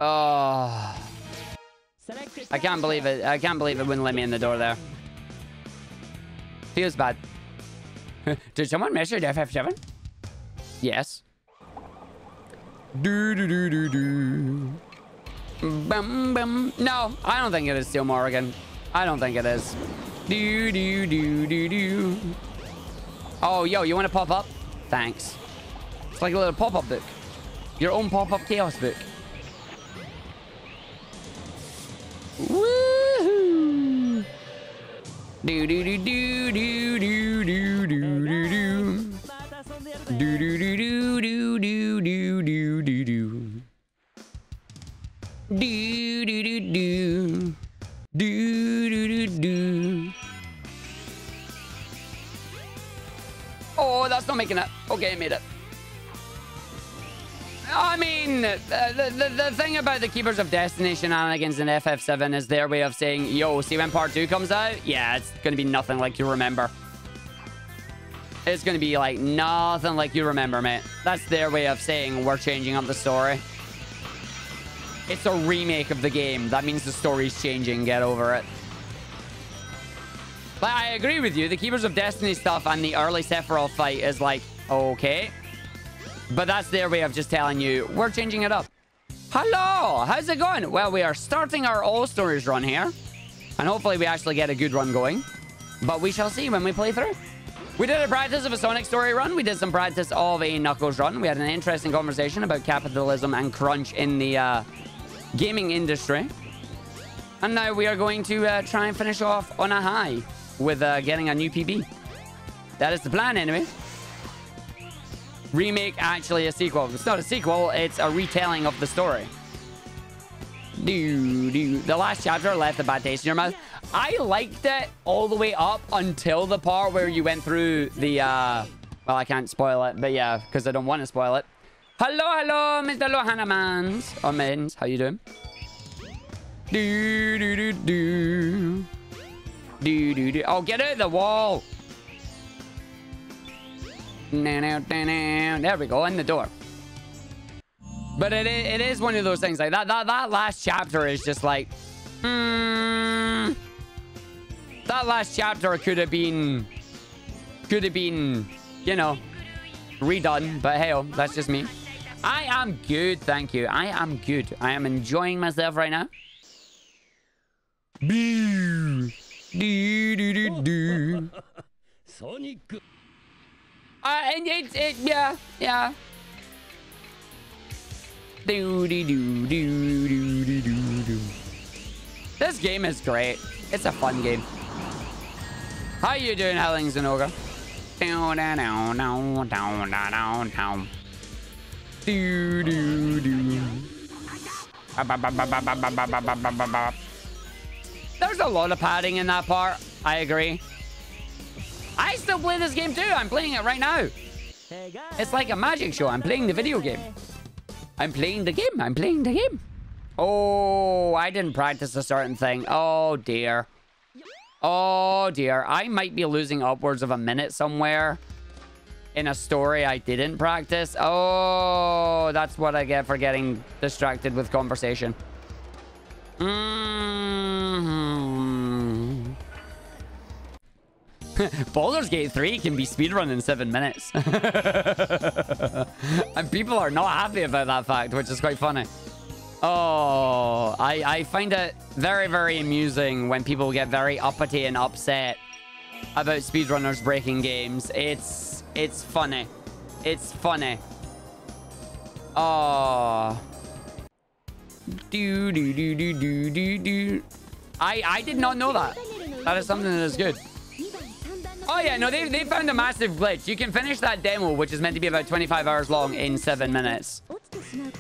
Oh. I can't believe it. I can't believe it wouldn't let me in the door there. Feels bad. Did someone measure FF7? Yes. Do do do do do. Bum bum. No, I don't think it is Steel Morrigan. I don't think it is. Do do do do do. Oh, yo, you want to pop up? Thanks. It's like a little pop-up book. Your own pop-up chaos book. Woohoo! Do do do do do do do do do do. Do do do do do do do do do do. Do do do do. Do do do do. Oh, that's not making it. Okay, I made it. I mean, the thing about the Keepers of Destiny shenanigans in FF7 is their way of saying, yo, see when part 2 comes out? Yeah, it's going to be nothing like you remember. It's going to be like nothing like you remember, mate. That's their way of saying we're changing up the story. It's a remake of the game. That means the story's changing. Get over it. But I agree with you. The Keepers of Destiny stuff and the early Sephiroth fight is like, okay. But that's their way of just telling you, we're changing it up. Hello, how's it going? Well, we are starting our All Stories run here. And hopefully we actually get a good run going. But we shall see when we play through. We did a practice of a Sonic story run. We did some practice of a Knuckles run. We had an interesting conversation about capitalism and crunch in the gaming industry. And now we are going to try and finish off on a high with getting a new PB. That is the plan anyway. Remake, actually a sequel. It's not a sequel, it's a retelling of the story. The last chapter left a bad taste in your mouth. I liked it all the way up until the part where you went through the well, I can't spoil it, but yeah, because I don't want to spoil it. Hello, Mr. Lohanamans. Or Mins, how you doing? Oh, get out of the wall. There we go, in the door. But it is one of those things like that last chapter is just like that last chapter could have been you know, redone, but hey, oh, that's just me. I am good, thank you. I am good. I am enjoying myself right now. Sonic. And yeah. This game is great. It's a fun game. How you doing, Hellings and Ogre? There's a lot of padding in that part. I agree. I still play this game too. I'm playing it right now. It's like a magic show. I'm playing the video game. I'm playing the game. Oh, I didn't practice a certain thing. Oh, dear. Oh, dear. I might be losing upwards of a minute somewhere in a story I didn't practice. Oh, that's what I get for getting distracted with conversation. Baldur's Gate 3 can be speedrun in 7 minutes. And people are not happy about that fact, which is quite funny. Oh, I find it very, very amusing when people get very uppity and upset about speedrunners breaking games. It's funny. It's funny. Oh. I did not know that. That is something that is good. Oh yeah, no, they found a massive glitch. You can finish that demo, which is meant to be about 25 hours long, in 7 minutes.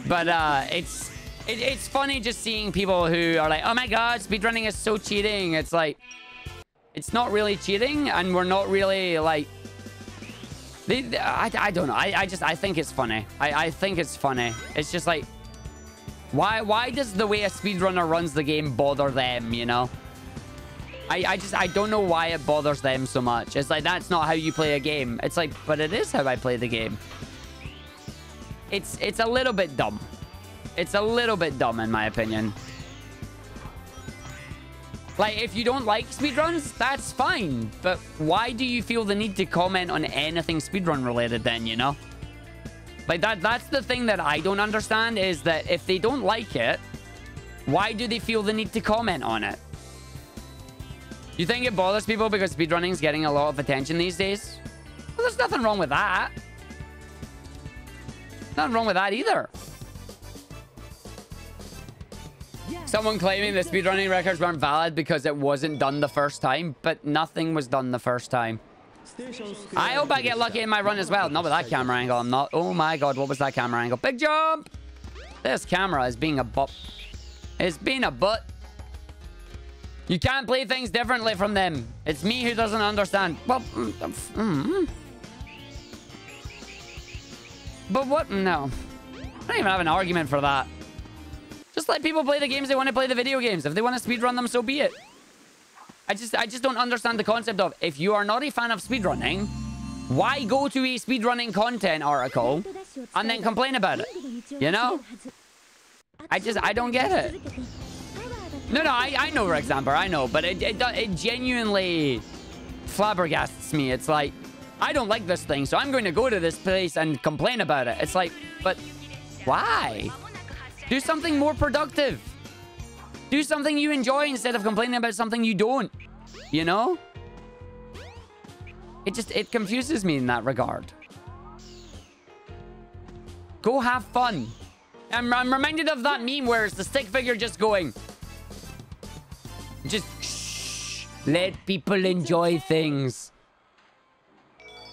But it's funny just seeing people who are like, oh my god, speedrunning is so cheating. It's like, it's not really cheating, and we're not really like, I don't know. I think it's funny. I think it's funny. It's just like, why does the way a speedrunner runs the game bother them, you know? I don't know why it bothers them so much. It's like, that's not how you play a game. It's like, but it is how I play the game. It's a little bit dumb. It's a little bit dumb, in my opinion. Like, if you don't like speedruns, that's fine. But why do you feel the need to comment on anything speedrun related then, you know? Like, that's the thing that I don't understand, is that if they don't like it, why do they feel the need to comment on it? You think it bothers people because speedrunning is getting a lot of attention these days? Well, there's nothing wrong with that. Nothing wrong with that either. Someone claiming the speedrunning records weren't valid because it wasn't done the first time, but nothing was done the first time. I hope I get lucky in my run as well. Not with that camera angle, I'm not. Oh my god, what was that camera angle? Big jump! This camera is being a butt. It's being a butt. You can't play things differently from them. It's me who doesn't understand. Well, but what? No. I don't even have an argument for that. Just let people play the games they want to play, the video games. If they want to speedrun them, so be it. I just don't understand the concept of, if you are not a fan of speedrunning, why go to a speedrunning content article and then complain about it? You know? I don't get it. No, I know, Rex Amber, I know, but it genuinely flabbergasts me. It's like, I don't like this thing, so I'm going to go to this place and complain about it. It's like, but why? Do something more productive. Do something you enjoy instead of complaining about something you don't. You know? It confuses me in that regard. Go have fun. I'm reminded of that meme where it's the stick figure just going. Just shh. Let people enjoy things.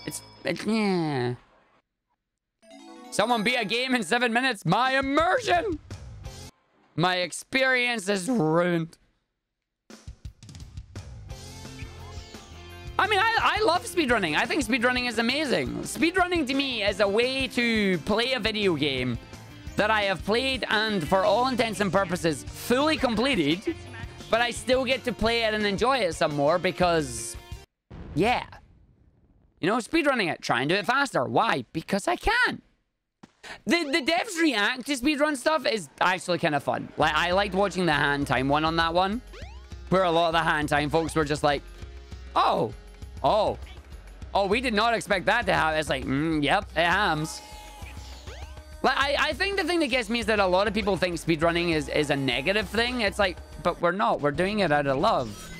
It's yeah. Someone beat a game in 7 minutes. My immersion. My experience is ruined. I mean, I love speedrunning. I think speedrunning is amazing. Speedrunning to me is a way to play a video game that I have played and, for all intents and purposes, fully completed. But I still get to play it and enjoy it some more because, yeah. You know, speedrunning it. Try and do it faster. Why? Because I can. The devs react to speedrun stuff is actually kind of fun. Like, I liked watching the hand time one on that one, where a lot of the hand time folks were just like, oh, we did not expect that to happen. It's like, yep, it hams. Like, I think the thing that gets me is that a lot of people think speedrunning is a negative thing. It's like, but we're not. We're doing it out of love.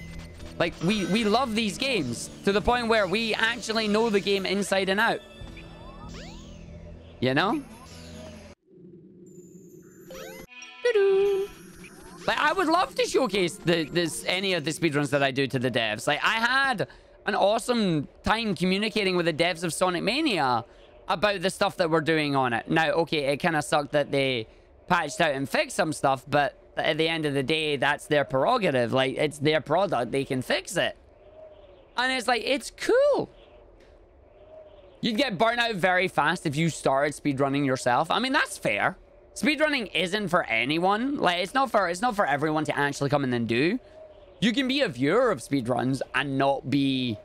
Like, we love these games to the point where we actually know the game inside and out. You know? Like, I would love to showcase any of the speedruns that I do to the devs. Like, I had an awesome time communicating with the devs of Sonic Mania about the stuff that we're doing on it. Now, okay, it kind of sucked that they patched out and fixed some stuff, but at the end of the day, that's their prerogative. Like, it's their product. They can fix it. And it's like, it's cool. You'd get burnt out very fast if you started speedrunning yourself. I mean, that's fair. Speedrunning isn't for anyone. Like, it's not for everyone to actually come in and do. You can be a viewer of speedruns and not be,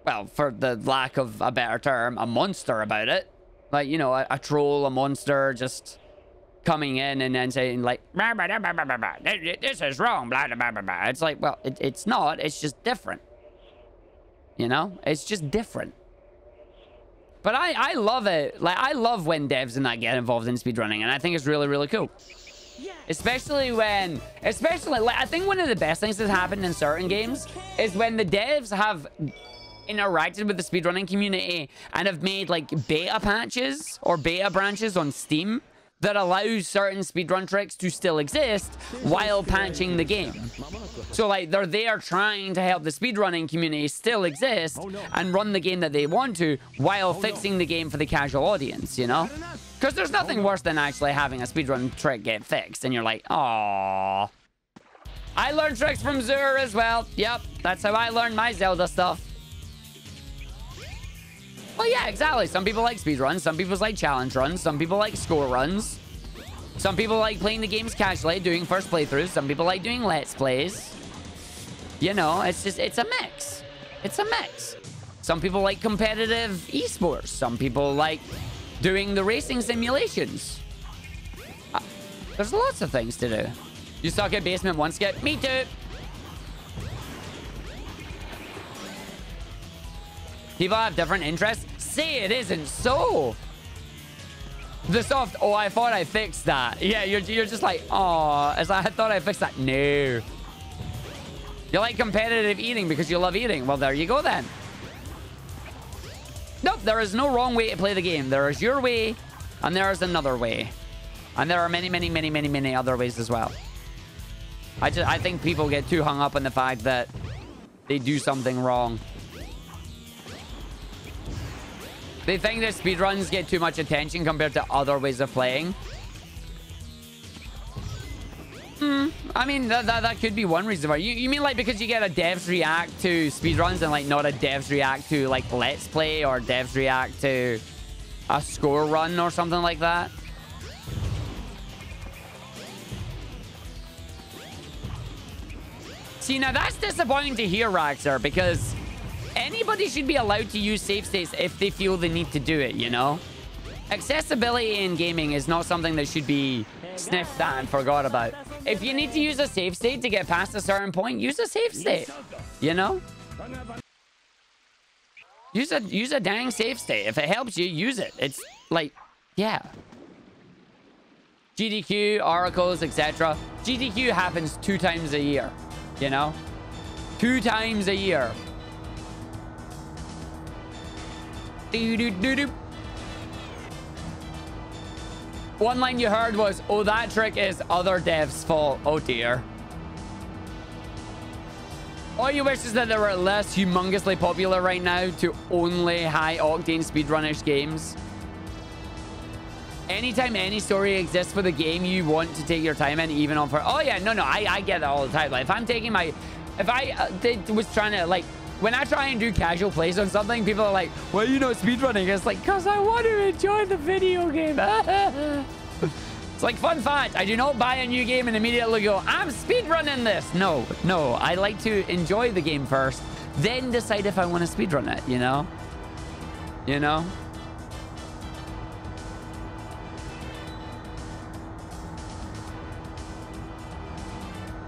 well, for the lack of a better term, a monster about it. Like, you know, a troll, a monster, just coming in and then saying, like, blah, blah, blah, blah, blah, blah, this is wrong, blah, blah, blah, blah. It's like, well, it's not. It's just different. You know? It's just different. But I love it. Like, I love when devs and that get involved in speedrunning, and I think it's really, really cool. Especially, like, I think one of the best things that's happened in certain games is when the devs have interacted with the speedrunning community and have made, like, beta patches or beta branches on Steam that allows certain speedrun tricks to still exist while patching the game. So, like, they're there trying to help the speedrunning community still exist and run the game that they want to while fixing the game for the casual audience, you know? Because there's nothing worse than actually having a speedrun trick get fixed and you're like, aww. I learned tricks from Zur as well. Yep, that's how I learned my Zelda stuff. Well, yeah, exactly. Some people like speedruns. Some people like challenge runs. Some people like score runs. Some people like playing the games casually, doing first playthroughs. Some people like doing let's plays. You know, it's a mix. It's a mix. Some people like competitive esports. Some people like doing the racing simulations. There's lots of things to do. You suck at basement one skip? Me too. People have different interests. Say it isn't so. The soft, oh, I thought I fixed that. Yeah, you're just like, oh, as I thought I fixed that. No. You like competitive eating because you love eating. Well, there you go then. Nope, there is no wrong way to play the game. There is your way, and there is another way. And there are many, many, many, many, many other ways as well. I think people get too hung up on the fact that they do something wrong. They think that speedruns get too much attention compared to other ways of playing. I mean, that could be one reason why. You mean like because you get a devs react to speedruns and like not a devs react to like Let's Play or devs react to a score run or something like that? See, now that's disappointing to hear, Raxer, because anybody should be allowed to use save states if they feel the need to do it, you know? Accessibility in gaming is not something that should be sniffed at and forgot about. If you need to use a save state to get past a certain point, use a save state, you know? Use a dang save state. If it helps you, use it. It's like, yeah. GDQ, oracles, etc. GDQ happens 2 times a year, you know? 2 times a year. Do-do-do-do. One line you heard was, oh, that trick is other devs' fault. Oh, dear. All you wish is that there were less humongously popular right now to only high-octane speedrunnish games. Anytime any story exists for the game, you want to take your time in, even on for... Oh, yeah, no, I get that all the time. Like, if I'm taking my... If I was trying to, like... When I try and do casual plays on something, people are like, well, you know, speedrunning. It's like, because I want to enjoy the video game. It's like, fun fact, I do not buy a new game and immediately go, I'm speedrunning this. No, I like to enjoy the game first, then decide if I want to speedrun it, you know? You know?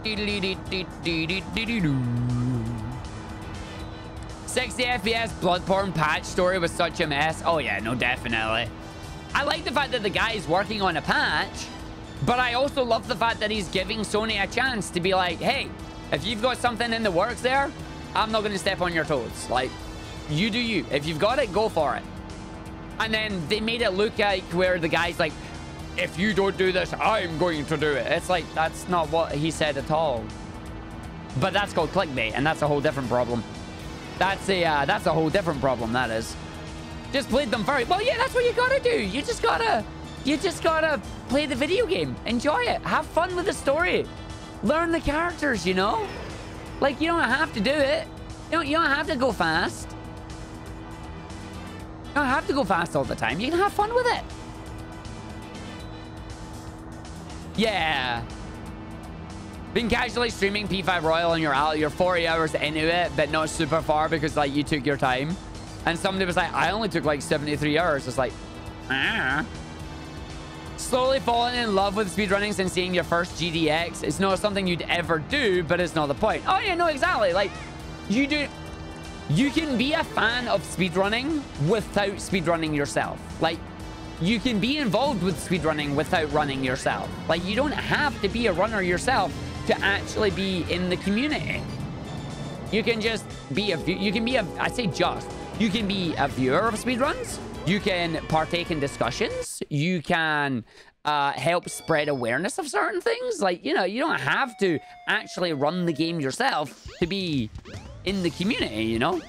Do-do-do-do-do-do-do-do. 60 FPS Bloodborne patch story was such a mess. Oh yeah, no, definitely. I like the fact that the guy is working on a patch, but I also love the fact that he's giving Sony a chance to be like, hey, if you've got something in the works there, I'm not going to step on your toes. Like, you do you. If you've got it, go for it. And then they made it look like where the guy's like, if you don't do this, I'm going to do it. It's like, that's not what he said at all. But that's called clickbait, and that's a whole different problem. That's a whole different problem, that is. Just played them very well. Yeah, that's what you gotta do. You just gotta play the video game. Enjoy it. Have fun with the story. Learn the characters, you know? Like, you don't have to do it. You don't have to go fast. You don't have to go fast all the time. You can have fun with it. Yeah. Been casually streaming P5 Royal and you're 40 hours into it, but not super far because, like, you took your time. And somebody was like, I only took, like, 73 hours. It's like, Slowly falling in love with speedrunning since seeing your first GDX. It's not something you'd ever do, but it's not the point. Oh, yeah, no, exactly. Like, you can be a fan of speedrunning without speedrunning yourself. Like, you can be involved with speedrunning without running yourself. Like, you don't have to be a runner yourself to actually be in the community. You can just be you can be a viewer of speedruns. You can partake in discussions. You can help spread awareness of certain things. Like, you know, you don't have to actually run the game yourself to be in the community, you know?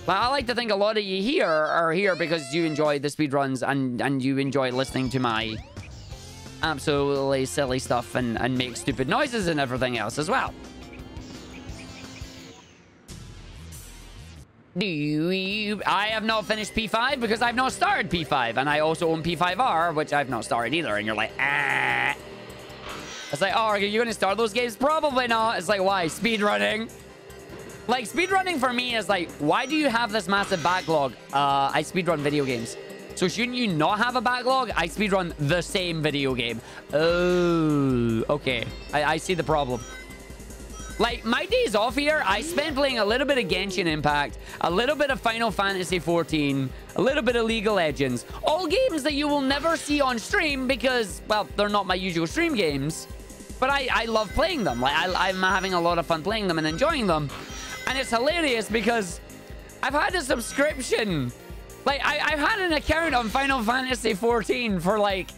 But I like to think a lot of you here are here because you enjoy the speedruns and you enjoy listening to my absolutely silly stuff and make stupid noises and everything else as well. I have not finished P5 because I've not started P5, and I also own P5R, which I've not started either. And you're like, ah. It's like, oh, are you going to start those games? Probably not. It's like, why? Speedrunning. Like, speedrunning for me is like, why do you have this massive backlog? I speedrun video games. So shouldn't you not have a backlog? I speedrun the same video game. Oh, okay. I see the problem. Like, my days off here, I spent playing a little bit of Genshin Impact, a little bit of Final Fantasy 14, a little bit of League of Legends. All games that you will never see on stream because, well, they're not my usual stream games. But I love playing them. Like, I'm having a lot of fun playing them and enjoying them. And it's hilarious because I've had a subscription. Like, I've had an account on Final Fantasy 14 for, like,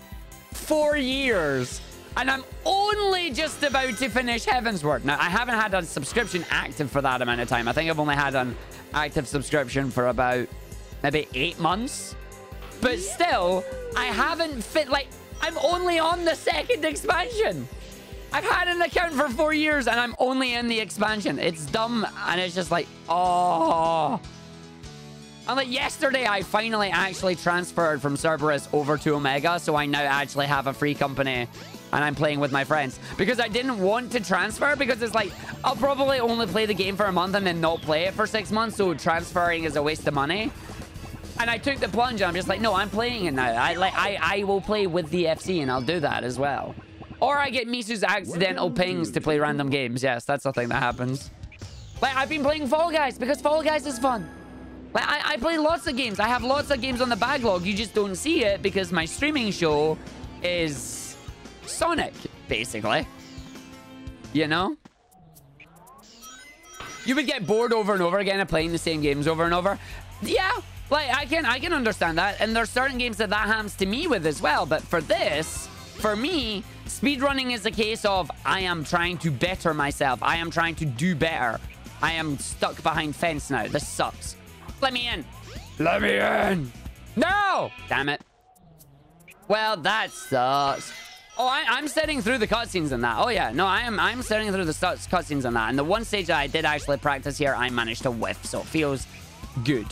4 years. And I'm only just about to finish Heavensward. Now, I haven't had a subscription active for that amount of time. I think I've only had an active subscription for about maybe 8 months. But still, I haven't fit... Like, I'm only on the second expansion. I've had an account for 4 years and I'm only in the expansion. It's dumb and it's just like, oh... And like yesterday, I finally actually transferred from Cerberus over to Omega. So I now actually have a free company and I'm playing with my friends. Because I didn't want to transfer because it's like, I'll probably only play the game for a month and then not play it for 6 months. So transferring is a waste of money. And I took the plunge and I'm just like, no, I'm playing it now. I will play with the FC and I'll do that as well. Or I get Misu's accidental pings to play random games. Yes, that's the thing that happens. Like, I've been playing Fall Guys because Fall Guys is fun. Like, I play lots of games. I have lots of games on the backlog. You just don't see it because my streaming show is Sonic, basically. You know? You would get bored over and over again of playing the same games over and over. Yeah, like, I can understand that. And there's certain games that happens to me with as well. But for this, for me, speedrunning is a case of I am trying to better myself. I am trying to do better. I am stuck behind fence now. This sucks. Let me in. Let me in. No! Damn it. Well, that sucks. Oh, I'm sitting through the cutscenes in that. Oh, yeah. No, I'm sitting through the cutscenes in that. And the one stage that I did actually practice here, I managed to whiff. So it feels good.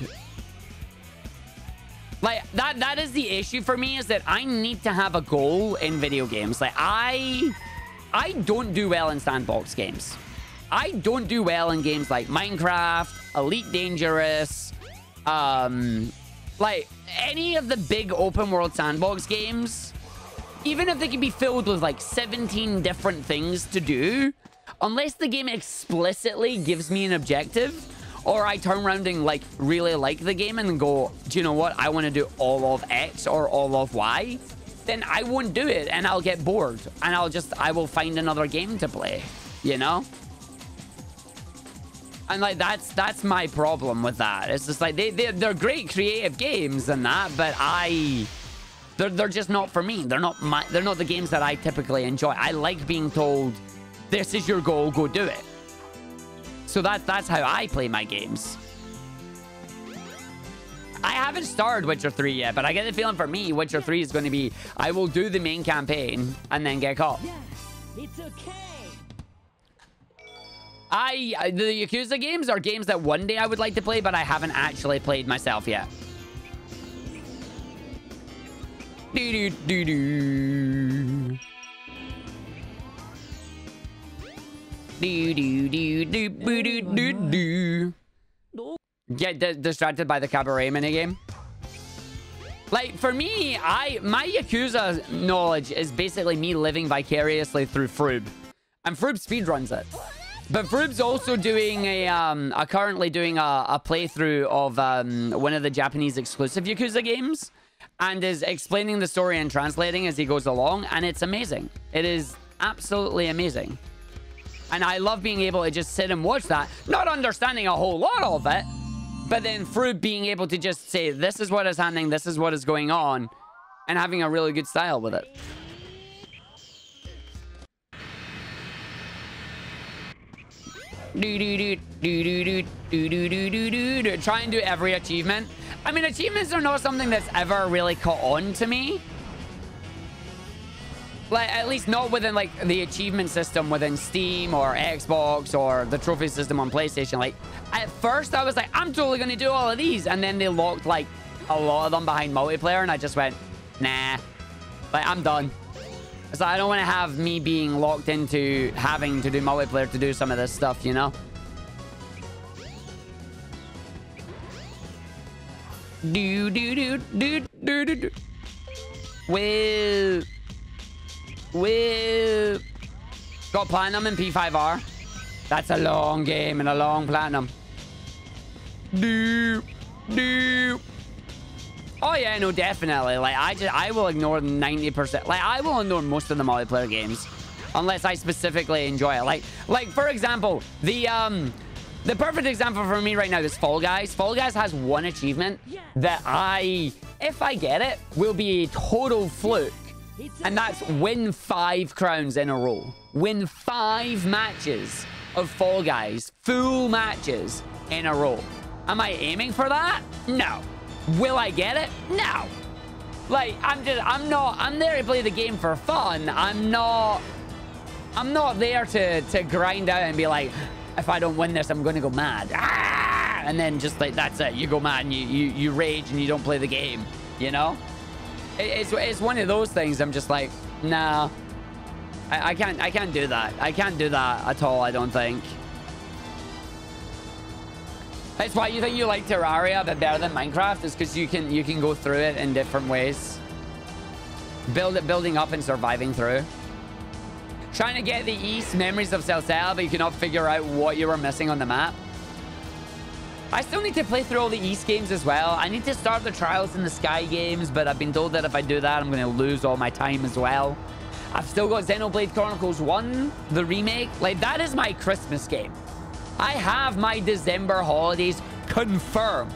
Like, that is the issue for me, is that I need to have a goal in video games. Like, I don't do well in sandbox games. I don't do well in games like Minecraft, Elite Dangerous, like any of the big open world sandbox games. Even if they can be filled with like 17 different things to do, unless the game explicitly gives me an objective, or I turn around and like really like the game and go, do you know what? I want to do all of X or all of Y. Then I won't do it and I'll get bored and I will find another game to play, you know? And like that's my problem with that. It's just like they're great creative games and that, but they're just not for me. They're not the games that I typically enjoy. I like being told, this is your goal, go do it. So that's how I play my games. I haven't started Witcher 3 yet, but I get the feeling for me, Witcher 3 is going to be, I will do the main campaign and then get caught. Yes, it's okay. The Yakuza games are games that one day I would like to play, but I haven't actually played myself yet. Do-do-do-do. Do-do-do-do-do-do-do. Get distracted by the cabaret minigame. Like, for me, my Yakuza knowledge is basically me living vicariously through Froob. And Froob speedruns it. But Froob's also doing currently doing a playthrough of one of the Japanese exclusive Yakuza games. And is explaining the story and translating as he goes along. And it's amazing. It is absolutely amazing. And I love being able to just sit and watch that. Not understanding a whole lot of it. But then Froob being able to just say, this is what is happening. This is what is going on. And having a really good style with it. Try and do every achievement. I mean, achievements are not something that's ever really caught on to me. Like, at least not within, like, the achievement system within Steam or Xbox or the trophy system on PlayStation. Like, at first I was like, I'm totally going to do all of these. And then they locked, like, a lot of them behind multiplayer. And I just went, nah. Like, I'm done. So I don't want to have me being locked into having to do multiplayer to do some of this stuff, you know? Do do do do Woo. Woo. Got platinum in P5R. That's a long game and a long platinum. Doop. Doop. Oh yeah, no, definitely. Like, I will ignore 90%. Like, I will ignore most of the multiplayer games unless I specifically enjoy it. Like for example, the perfect example for me right now is Fall Guys. Fall Guys has one achievement that if I get it, will be a total fluke. And that's win 5 crowns in a row. Win 5 matches of Fall Guys. Full matches in a row. Am I aiming for that? No. Will I get it? No. Like, I'm there to play the game for fun. I'm not there to grind out and be like, if I don't win this, I'm going to go mad. Ah! And then just like, that's it. You go mad and you rage and you don't play the game, you know? It's one of those things. I'm just like, nah, I can't do that. I can't do that at all, I don't think. That's why you think you like Terraria a bit better than Minecraft, is because you can go through it in different ways. Building up and surviving through. Trying to get the East memories of Celcel, but you cannot figure out what you were missing on the map. I still need to play through all the East games as well. I need to start the Trials in the Sky games, but I've been told that if I do that, I'm going to lose all my time as well. I've still got Xenoblade Chronicles 1, the remake. Like, that is my Christmas game. I have my December holidays confirmed.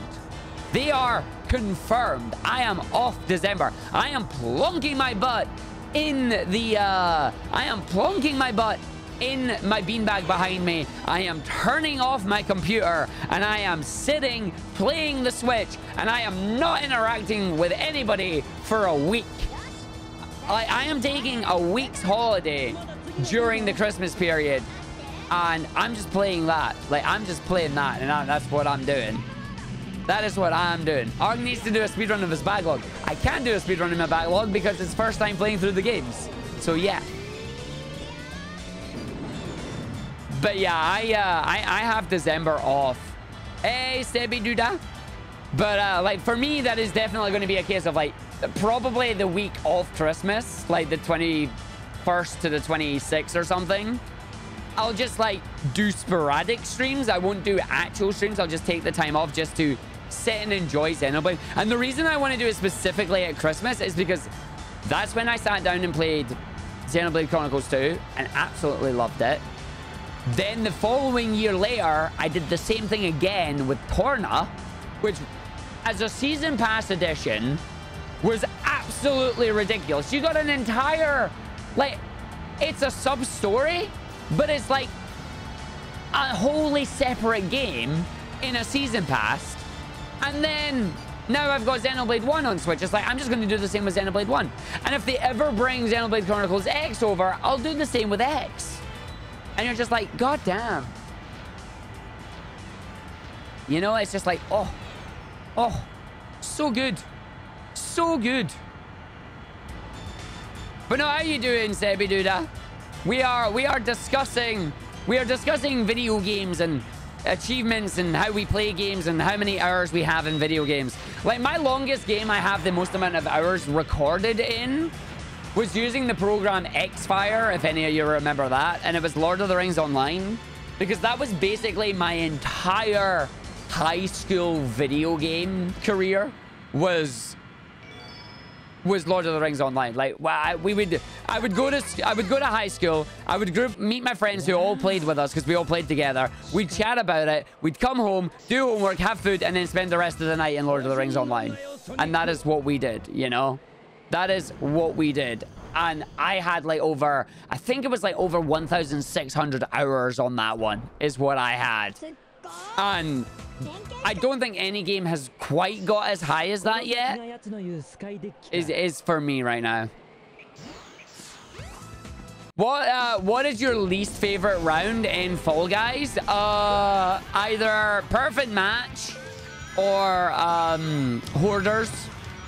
They are confirmed. I am off December. I am plonking my butt in the I am plonking my butt in my beanbag behind me. I am turning off my computer and I am sitting playing the Switch, and I am not interacting with anybody for a week. I am taking a week's holiday during the Christmas period, and I'm just playing that. Like, I'm just playing that, and that's what I'm doing. That is what I'm doing. Arg needs to do a speedrun of his backlog. I can't do a speedrun in my backlog because it's first time playing through the games. So yeah. But yeah, I have December off. Hey, Sebi Duda. But like, for me, that is definitely going to be a case of like probably the week of Christmas, like the 21st to the 26th or something. I'll just like do sporadic streams. I won't do actual streams. I'll just take the time off just to sit and enjoy Xenoblade. And the reason I want to do it specifically at Christmas is because that's when I sat down and played Xenoblade Chronicles 2 and absolutely loved it. Then the following year later, I did the same thing again with Torna, which as a season pass edition was absolutely ridiculous. You got an entire, like, it's a sub-story, but it's like a wholly separate game in a season pass. And then now I've got Xenoblade 1 on Switch. It's like, I'm just going to do the same with Xenoblade 1. And if they ever bring Xenoblade Chronicles X over, I'll do the same with X. And you're just like, God damn. You know, it's just like, oh, so good. So good. But no, how you doing, Sebi Duda? We are discussing video games and achievements and how we play games and how many hours we have in video games. Like, my longest game I have the most amount of hours recorded in was using the program Xfire, if any of you remember that, and it was Lord of the Rings Online, because that was basically my entire high school video game career was Lord of the Rings Online. Like, I would go to high school. I would meet my friends who all played with us because we all played together. We'd chat about it. We'd come home, do homework, have food, and then spend the rest of the night in Lord of the Rings Online. And that is what we did, you know? That is what we did. And I had like over, I think it was like over 1,600 hours on that one is what I had. And I don't think any game has quite got as high as that yet. Is for me right now. What is your least favorite round in Fall Guys? Either perfect match or hoarders.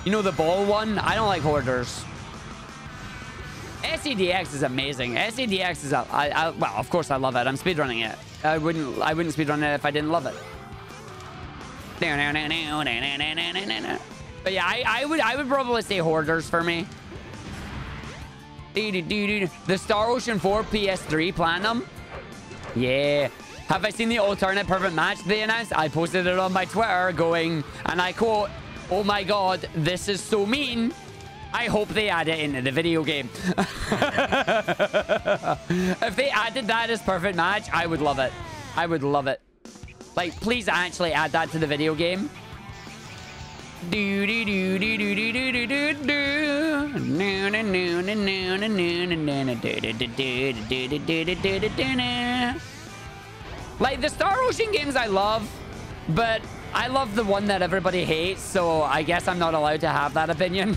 You know, the ball one? I don't like hoarders. SEDX is amazing. SEDX is well, of course I love it. I'm speedrunning it. I wouldn't speedrun it if I didn't love it. But yeah, I would probably say Hoarders for me. The Star Ocean 4 PS3 Platinum. Yeah. Have I seen the alternate perfect match they announced? I posted it on my Twitter going, and I quote, "Oh my god, this is so mean. I hope they add it into the video game." If they added that as perfect match, I would love it. I would love it. Like, please actually add that to the video game. Like, the Star Ocean games I love, but I love the one that everybody hates, so I guess I'm not allowed to have that opinion.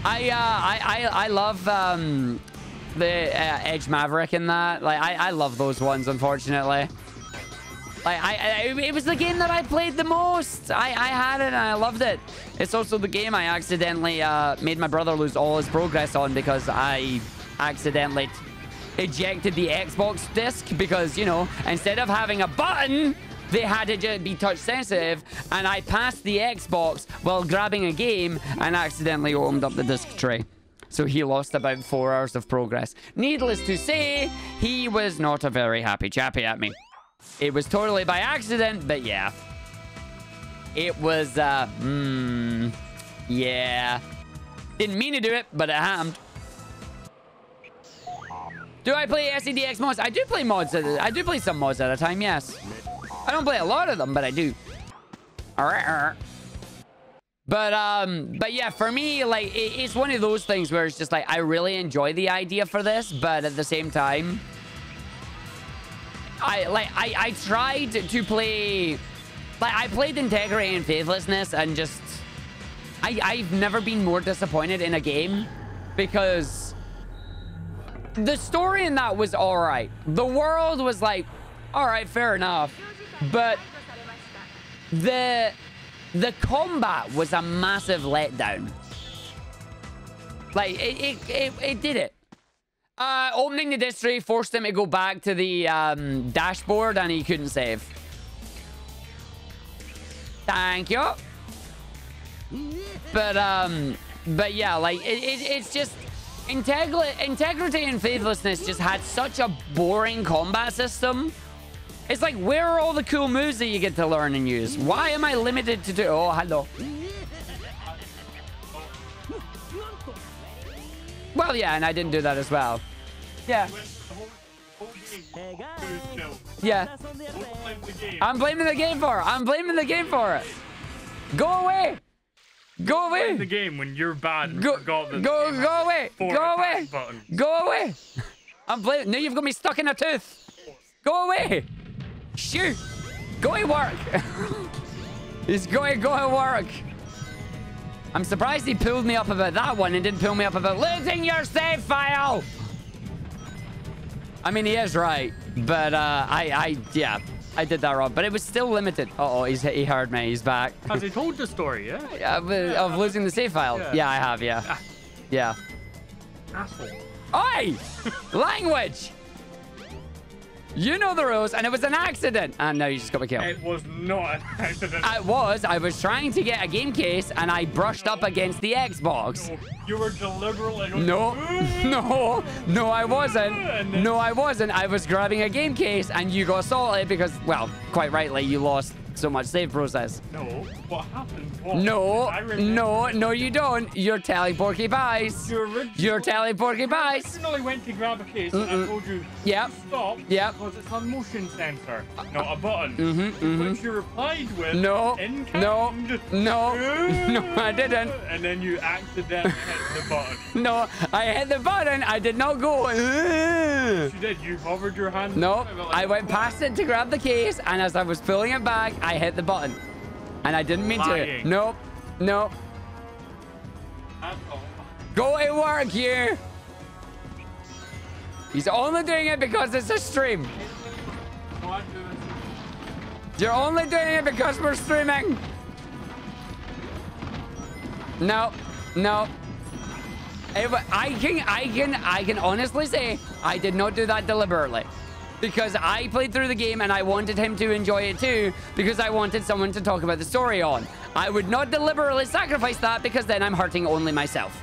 I love the Edge Maverick in that. Like, I love those ones, unfortunately. Like, it was the game that I played the most. I had it and I loved it. It's also the game I accidentally made my brother lose all his progress on because I accidentally ejected the Xbox disc because, you know, instead of having a button, they had to just be touch sensitive, and I passed the Xbox while grabbing a game and accidentally opened up the disc tray. So he lost about 4 hours of progress. Needless to say, he was not a very happy chappy at me. It was totally by accident, but yeah. It was, yeah. Didn't mean to do it, but it happened. Do I play SEDX mods? I do play mods. I do play some mods at a time, yes. I don't play a lot of them, but I do. But yeah, for me, like, it's one of those things where it's just like, I really enjoy the idea for this, but at the same time, I tried to play, like, I played Integrity and Faithlessness, and just, I've never been more disappointed in a game, because the story in that was all right. The world was like, all right, fair enough. But the combat was a massive letdown. Like, it did it. Opening the disc tray forced him to go back to the dashboard, and he couldn't save. Thank you. But yeah, like, it's just Integrity and Faithlessness just had such a boring combat system. It's like, where are all the cool moves that you get to learn and use? Why am I limited to do... Oh, hello. Well, yeah, and I didn't do that as well. Yeah. Yeah. I'm blaming the game for it. I'm blaming the game for it. Go away. Go away. Playing the game when you're bad and go away. Go away. Go away. I'm blaming... Now you've got me stuck in a tooth. Go away. Shoot. Go to work. He's going to go to work. I'm surprised he pulled me up about that one and didn't pull me up about losing your save file. I mean, he is right, but yeah, I did that wrong, but it was still limited. Uh-oh, he heard me. He's back. Has he told the story, yeah? Of losing the save file? Yeah, I have, yeah. Yeah. Asshole. Oi! Language! You know the rules, and it was an accident. And now you just got me killed. It was not an accident. It was. I was trying to get a game case, and I brushed up against the Xbox. No, you were deliberately... No, I wasn't. No, I wasn't. I was grabbing a game case, and you got salty because, well, quite rightly, you lost so much save process. No, what happened was... No, you don't. You're telling Porky Pies. You're telling Porky Pies. I originally went to grab a case, and I told you, stop, because it's a motion sensor, not a button. Which you replied with, no, I didn't. And then you accidentally hit the button. No, I hit the button. I did not go. You did. You hovered your hand. No, I went past it to grab the case, and as I was pulling it back, I hit the button. And I didn't mean to. Nope. Go to work, you. He's only doing it because it's a stream. You're only doing it because we're streaming. No. I can honestly say I did not do that deliberately. Because I played through the game and I wanted him to enjoy it too, because I wanted someone to talk about the story on. I would not deliberately sacrifice that because then I'm hurting only myself,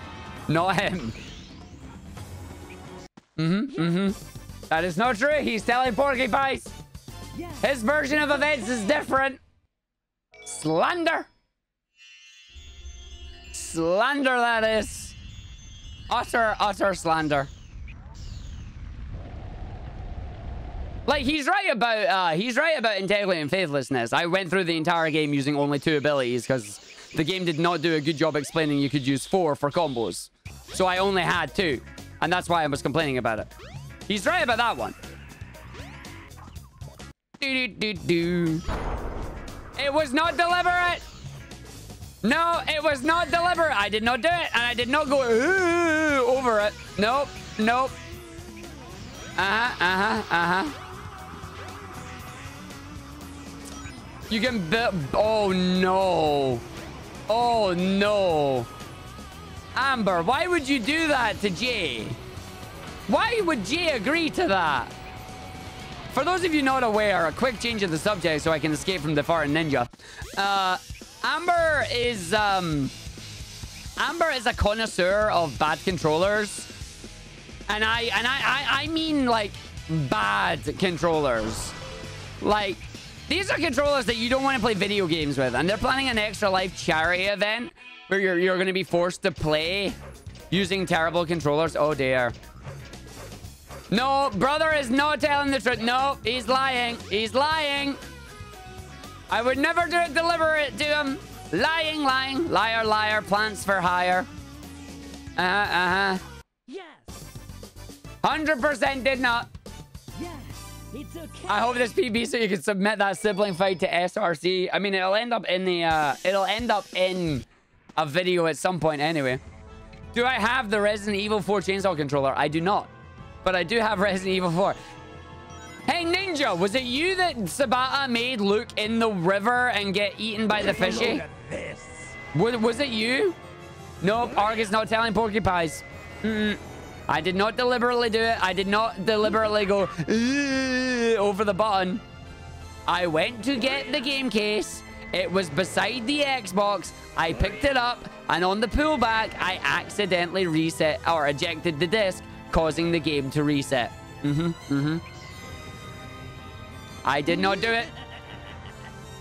not him. That is not true. He's telling Porky Pies. His version of events is different. Slander. Slander, that is. Utter slander. Like, he's right about integrity and faithlessness. I went through the entire game using only 2 abilities because the game did not do a good job explaining you could use 4 for combos. So I only had 2. And that's why I was complaining about it. He's right about that one. It was not deliberate. No, it was not deliberate. I did not do it. And I did not go over it. Nope. Nope. You can oh no. Oh no. Amber, why would you do that to Jay? Why would Jay agree to that? For those of you not aware, a quick change of the subject so I can escape from the foreign ninja. Amber is a connoisseur of bad controllers. And I mean like bad controllers. Like, these are controllers that you don't want to play video games with. And they're planning an Extra Life charity event where you're going to be forced to play using terrible controllers. Oh dear. No, brother is not telling the truth. No, he's lying. He's lying. I would never do it deliberate to him. Lying, lying. Liar, liar. Plants for hire. Yes. 100% did not. Yes, it's okay. I hope this PB so you can submit that sibling fight to SRC. I mean, it'll end up in the a video at some point anyway. Do I have the Resident Evil 4 chainsaw controller? I do not. But I do have Resident Evil 4. Hey, Ninja, was it you that Sabata made Luke in the river and get eaten by the fishy? Was it you? Nope, Argick's not telling Porky Pies. I did not deliberately do it. I did not deliberately go over the button. I went to get the game case. It was beside the Xbox. I picked it up, and on the pullback, I accidentally reset or ejected the disc, causing the game to reset. I did not do it.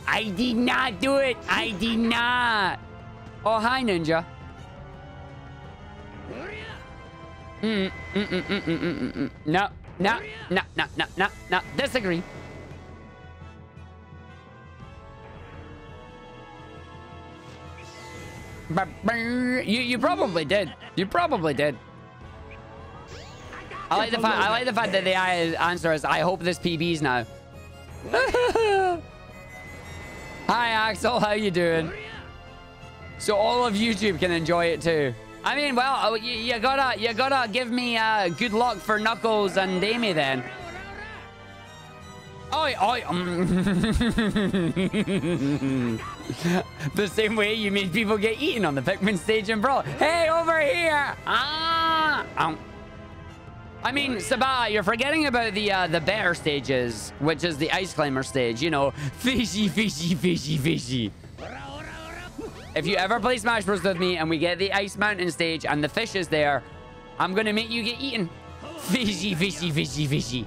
I did not do it. I did not. Oh, hi, Ninja. No. Disagree. You probably did. You probably did. I like the fact that the answer is, I hope this PB's now. Hi, Axel. How you doing? So all of YouTube can enjoy it too. I mean, well, you gotta give me good luck for Knuckles and Amy then. The same way you made people get eaten on the Pikmin stage in Brawl. Hey, over here! I mean, Sabah, you're forgetting about the better stages, which is the Ice Climber stage. You know, fishy, fishy, fishy, fishy. If you ever play Smash Bros with me and we get the Ice Mountain stage and the fish is there, I'm gonna make you get eaten. Fishy, fishy, fishy, fishy.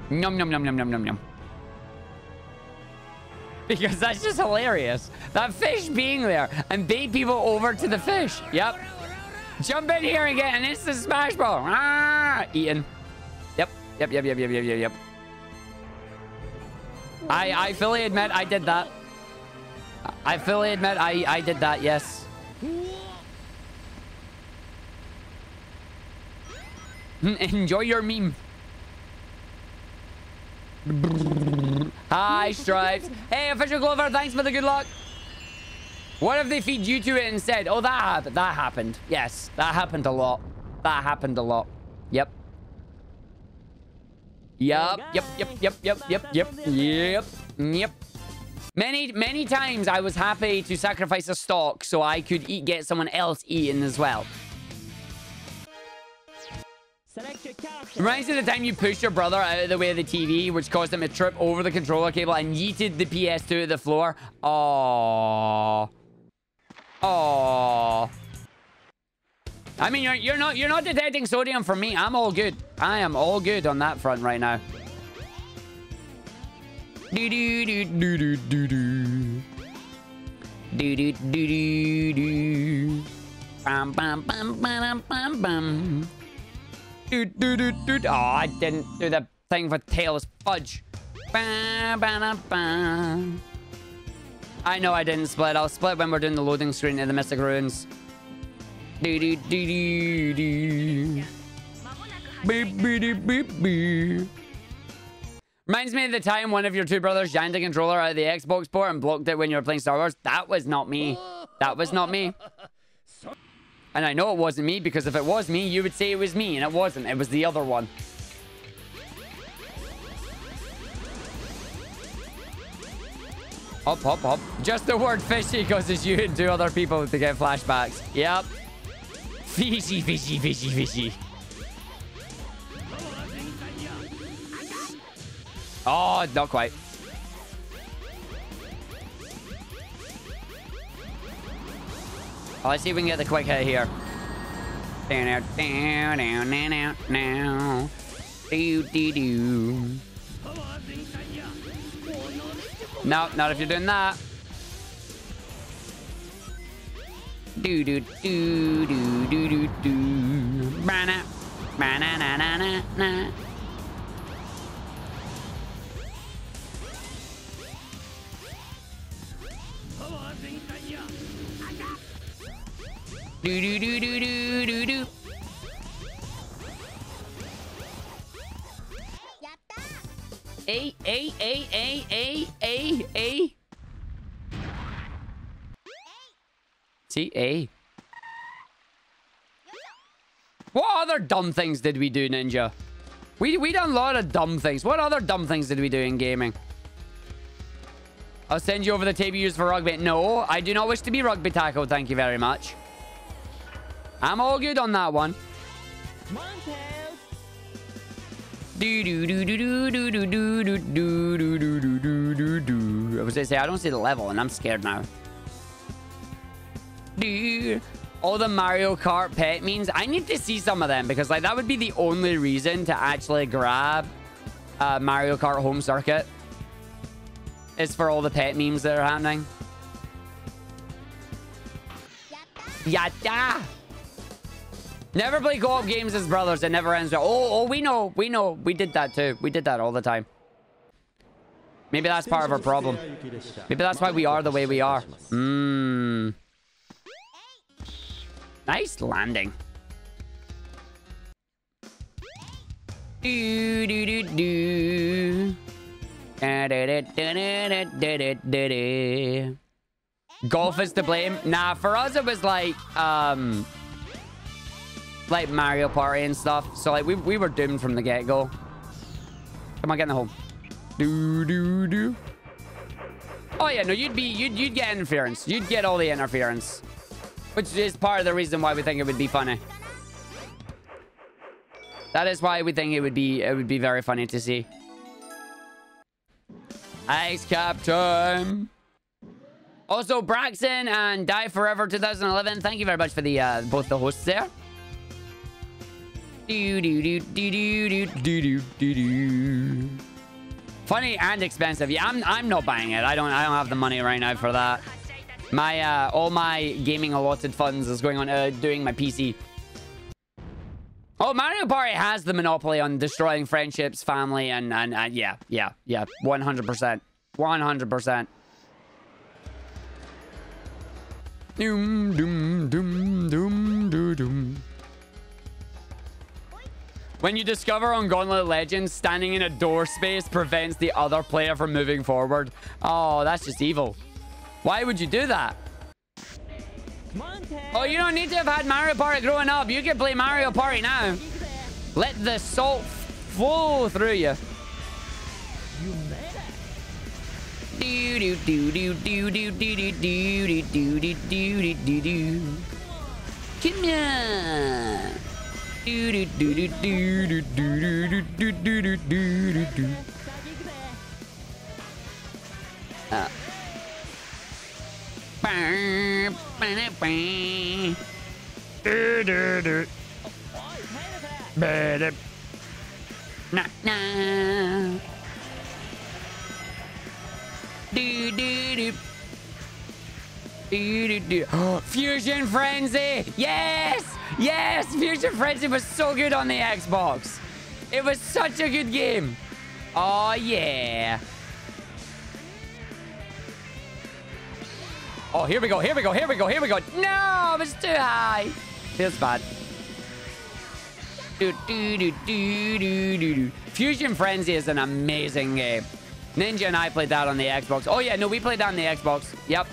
Nom, nom, nom, nom, nom, nom, nom. Because that's just hilarious. That fish being there and bait people over to the fish. Yep. Jump in here and get an instant Smash Ball. Eaten. Yep. I fully admit I did that. I fully admit I did that, yes. Enjoy your meme. Hi, Stripes. Hey, Official Glover, thanks for the good luck. What if they feed you to it instead? Oh, that happened. Yes, that happened a lot. That happened a lot. Yep. Many times I was happy to sacrifice a stock so I could get someone else eaten as well. Select a Reminds me of the time you pushed your brother out of the way of the TV, which caused him to trip over the controller cable and yeeted the PS2 to the floor. Aww. Aww. I mean, you're not detecting sodium from me. I'm all good. I am all good on that front right now. Do do do do do do do. Do do do do do. Bam bam bam bam bam bam. Do do do do. Oh, I didn't do the thing for Tails fudge. Bam bam bam. I know I didn't split. I'll split when we're doing the loading screen in the Mystic Ruins. Do do do do do. Beep beep beep beep. Reminds me of the time one of your two brothers yanked a controller out of the Xbox port and blocked it when you were playing Star Wars. That was not me. That was not me. And I know it wasn't me, because if it was me, you would say it was me, and it wasn't. It was the other one. Hop, hop, hop. Just the word fishy causes you and two other people to get flashbacks. Yep. Fishy, fishy, fishy, fishy. Oh, not quite. Oh, let's see if we can get the quick hit here. Down, down, down, down, down, down. Do, do, do. No, not if you're doing that. Do, do, do, do, do, do, do. Ba-na, ba-na, na, na, na, na. Do do do do do do do. A A A A A A A. See, A. What other dumb things did we do, Ninja? We done a lot of dumb things. What other dumb things did we do in gaming? I'll send you over the tape you used for rugby. No, I do not wish to be rugby tackled. Thank you very much. I'm all good on that one. Do do do do do do do do do do do do do do do. I was gonna say I don't see the level and I'm scared now. Do all the Mario Kart pet memes. I need to see some of them because like that would be the only reason to actually grab Mario Kart home circuit. Is for all the pet memes that are happening. Yatta! Never play co-op games as brothers. It never ends well. Oh, we know. We know. We did that too. We did that all the time. Maybe that's part of our problem. Maybe that's why we are the way we are. Nice landing. Do do do do. Golf is to blame. Nah, for us it was like Mario Party and stuff. So like we were doomed from the get-go. Come on, get in the hole. Do do do. Oh yeah, no, you'd get interference. You'd get all the interference, which is part of the reason why we think it would be funny. That is why we think it would be very funny to see. Ice cap time. Also, Braxton and Die Forever 2011. Thank you very much for the both the hosts there. Do do do do do do do do do. Funny and expensive. Yeah, I'm not buying it. I don't have the money right now for that. My all my gaming allotted funds is going on doing my PC. Oh, Mario Party has the monopoly on destroying friendships, family, and yeah, 100%. 100%. Doom, doom, doom, doom, doom, doom. When you discover on Gauntlet Legends, standing in a door space prevents the other player from moving forward. Oh, that's just evil. Why would you do that? Oh, you don't need to have had Mario Party growing up. You can play Mario Party now. Let the salt flow through you. Do do do do do do do do do do do do do do. Come here. Nah, nah. Fusion Frenzy! Yes! Yes! Fusion Frenzy was so good on the Xbox. It was such a good game. Oh, yeah. Oh, here we go. Here we go. Here we go. Here we go. No, it was too high. Feels bad. Fusion Frenzy is an amazing game. Ninja and I played that on the Xbox. Oh, yeah. No, we played that on the Xbox. Yep.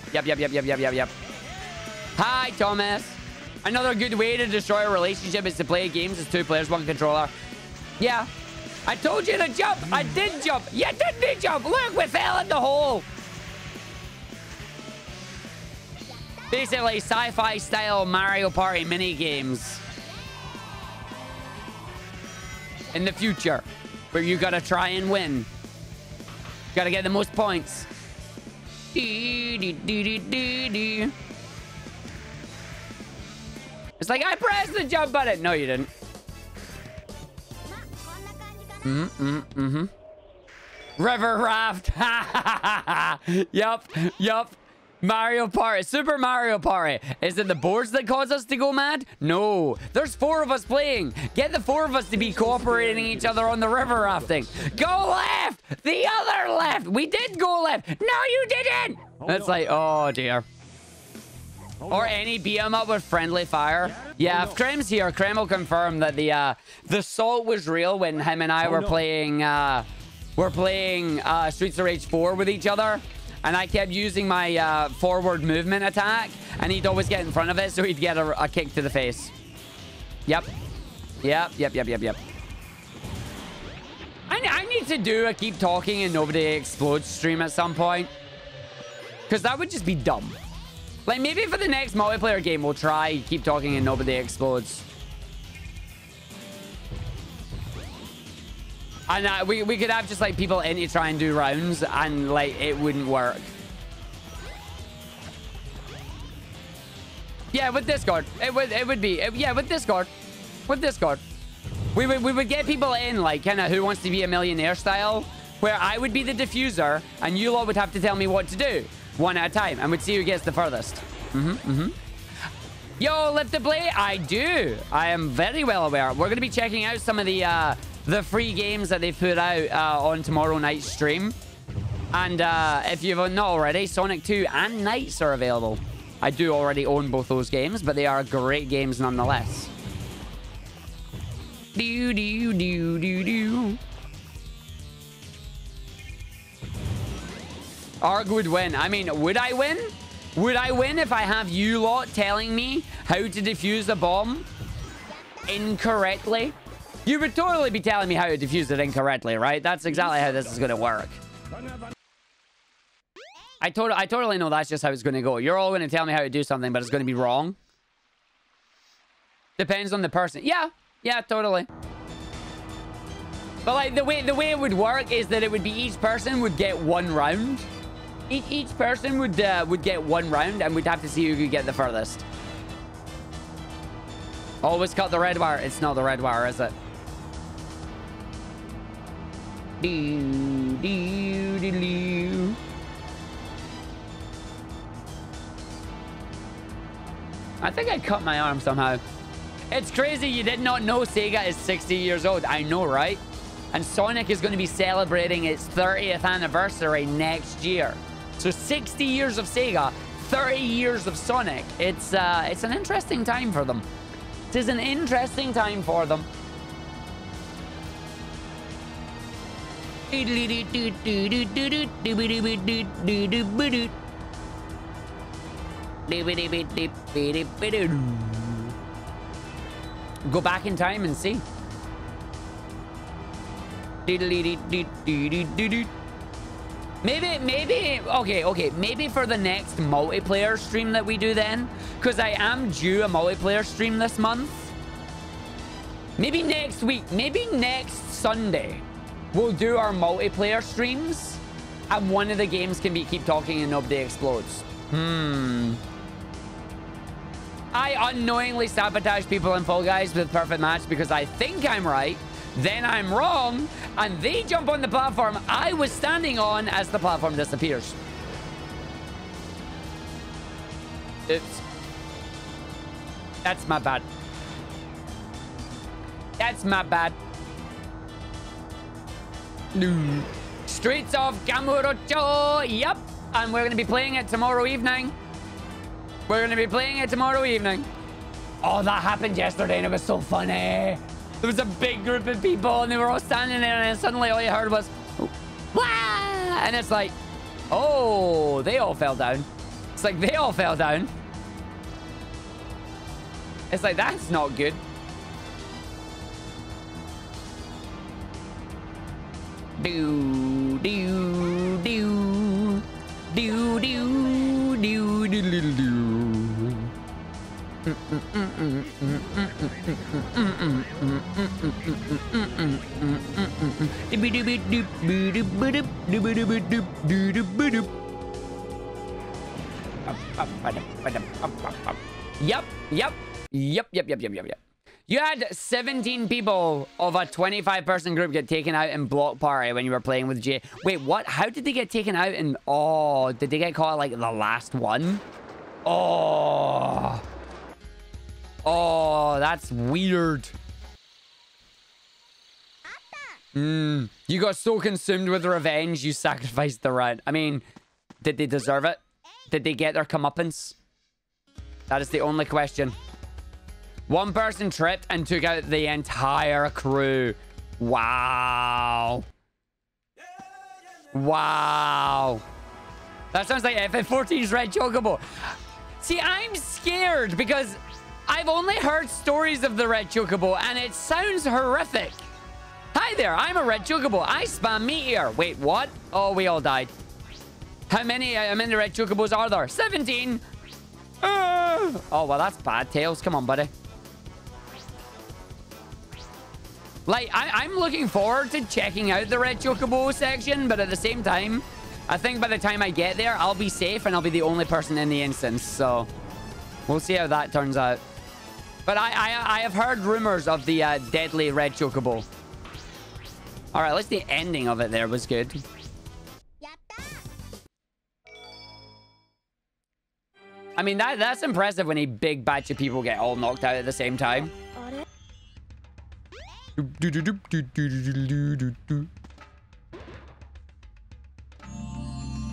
Hi, Thomas. Another good way to destroy a relationship is to play games as 2 players, 1 controller. Yeah. I told you to jump. I did jump. You didn't jump. Look, we fell in the hole. Basically, sci-fi style Mario Party mini games. In the future, where you gotta try and win. Gotta get the most points. It's like, I pressed the jump button. No, you didn't. River raft. Yup. Mario Party. Super Mario Party. Is it the boards that cause us to go mad? No. There's 4 of us playing. Get the 4 of us to be cooperating each other on the river rafting. Go left. The other left. We did go left. No, you didn't. It's like, oh, dear. Or any beat 'em up with friendly fire. Yeah, if Krem's here, Krem will confirm that the salt was real when him and I were playing Streets of Rage 4 with each other. And I kept using my forward movement attack, and he'd always get in front of it, so he'd get a kick to the face. Yep. I need to do a keep talking and nobody explodes stream at some point. Because that would just be dumb. Like, maybe for the next multiplayer game, we'll try keep talking and nobody explodes. And we could have just, like, people in to try and do rounds, and, like, it wouldn't work. Yeah, with Discord. It would be. Yeah, with Discord. With Discord. We would get people in, like, kind of Who Wants to Be a Millionaire style, where I would be the diffuser, and you lot would have to tell me what to do, one at a time, and we'd see who gets the furthest. Yo, Lift the Blade? I do. I am very well aware. We're going to be checking out some of the free games that they've put out on tomorrow night's stream. And if you've not already, Sonic 2 and Knights are available. I do already own both those games, but they are great games nonetheless. Arg would win. I mean, would I win? Would I win if I have you lot telling me how to defuse a bomb incorrectly? You would totally be telling me how to defuse it incorrectly, right? That's exactly how this is going to work. I totally know that's just how it's going to go. You're all going to tell me how to do something, but it's going to be wrong. Depends on the person. Yeah, totally. But like the way it would work is that it would be each person would get 1 round. Each person would get 1 round, and we'd have to see who could get the furthest. Always cut the red wire. It's not the red wire, is it? I think I cut my arm somehow. It's crazy you did not know Sega is 60 years old. I know, right? And Sonic is going to be celebrating its 30th anniversary next year. So 60 years of Sega, 30 years of Sonic. It's an interesting time for them. It is an interesting time for them. Go back in time and see. Maybe, okay, maybe for the next multiplayer stream that we do then, because I am due a multiplayer stream this month. Maybe next week, maybe next Sunday, we'll do our multiplayer streams. And one of the games can be Keep Talking and Nobody Explodes. I unknowingly sabotage people in Fall Guys with Perfect Match because I think I'm right, then I'm wrong, and they jump on the platform I was standing on as the platform disappears. Oops. That's my bad. That's my bad. No. Streets of Kamurocho. Yep. And we're going to be playing it tomorrow evening. We're going to be playing it tomorrow evening. Oh, that happened yesterday and it was so funny. There was a big group of people and they were all standing there and then suddenly all you heard was, wah! And it's like, oh, they all fell down. It's like they all fell down. It's like, that's not good. Do, do, do. Do, do, do, do, do, do. Yep. You had 17 people of a 25-person group get taken out in Block Party when you were playing with Jay. Wait, what? How did they get taken out in... Oh, did they get caught like the last one? Oh. Oh, that's weird. You got so consumed with revenge, you sacrificed the round. I mean, did they deserve it? Did they get their comeuppance? That is the only question. One person tripped and took out the entire crew. Wow. Wow. That sounds like FF14's Red Chocobo. See, I'm scared because I've only heard stories of the Red Chocobo and it sounds horrific. Hi there, I'm a Red Chocobo. I spam Meteor. Wait, what? Oh, we all died. How many Red Chocobos are there? 17. Oh, well, that's bad. Tails, come on, buddy. Like, I'm looking forward to checking out the Red Chocobo section, but at the same time, I think by the time I get there, I'll be safe and I'll be the only person in the instance. So, we'll see how that turns out. But I have heard rumors of the deadly Red Chocobo. All right, at least the ending of it there was good. I mean, that's impressive when a big batch of people get all knocked out at the same time.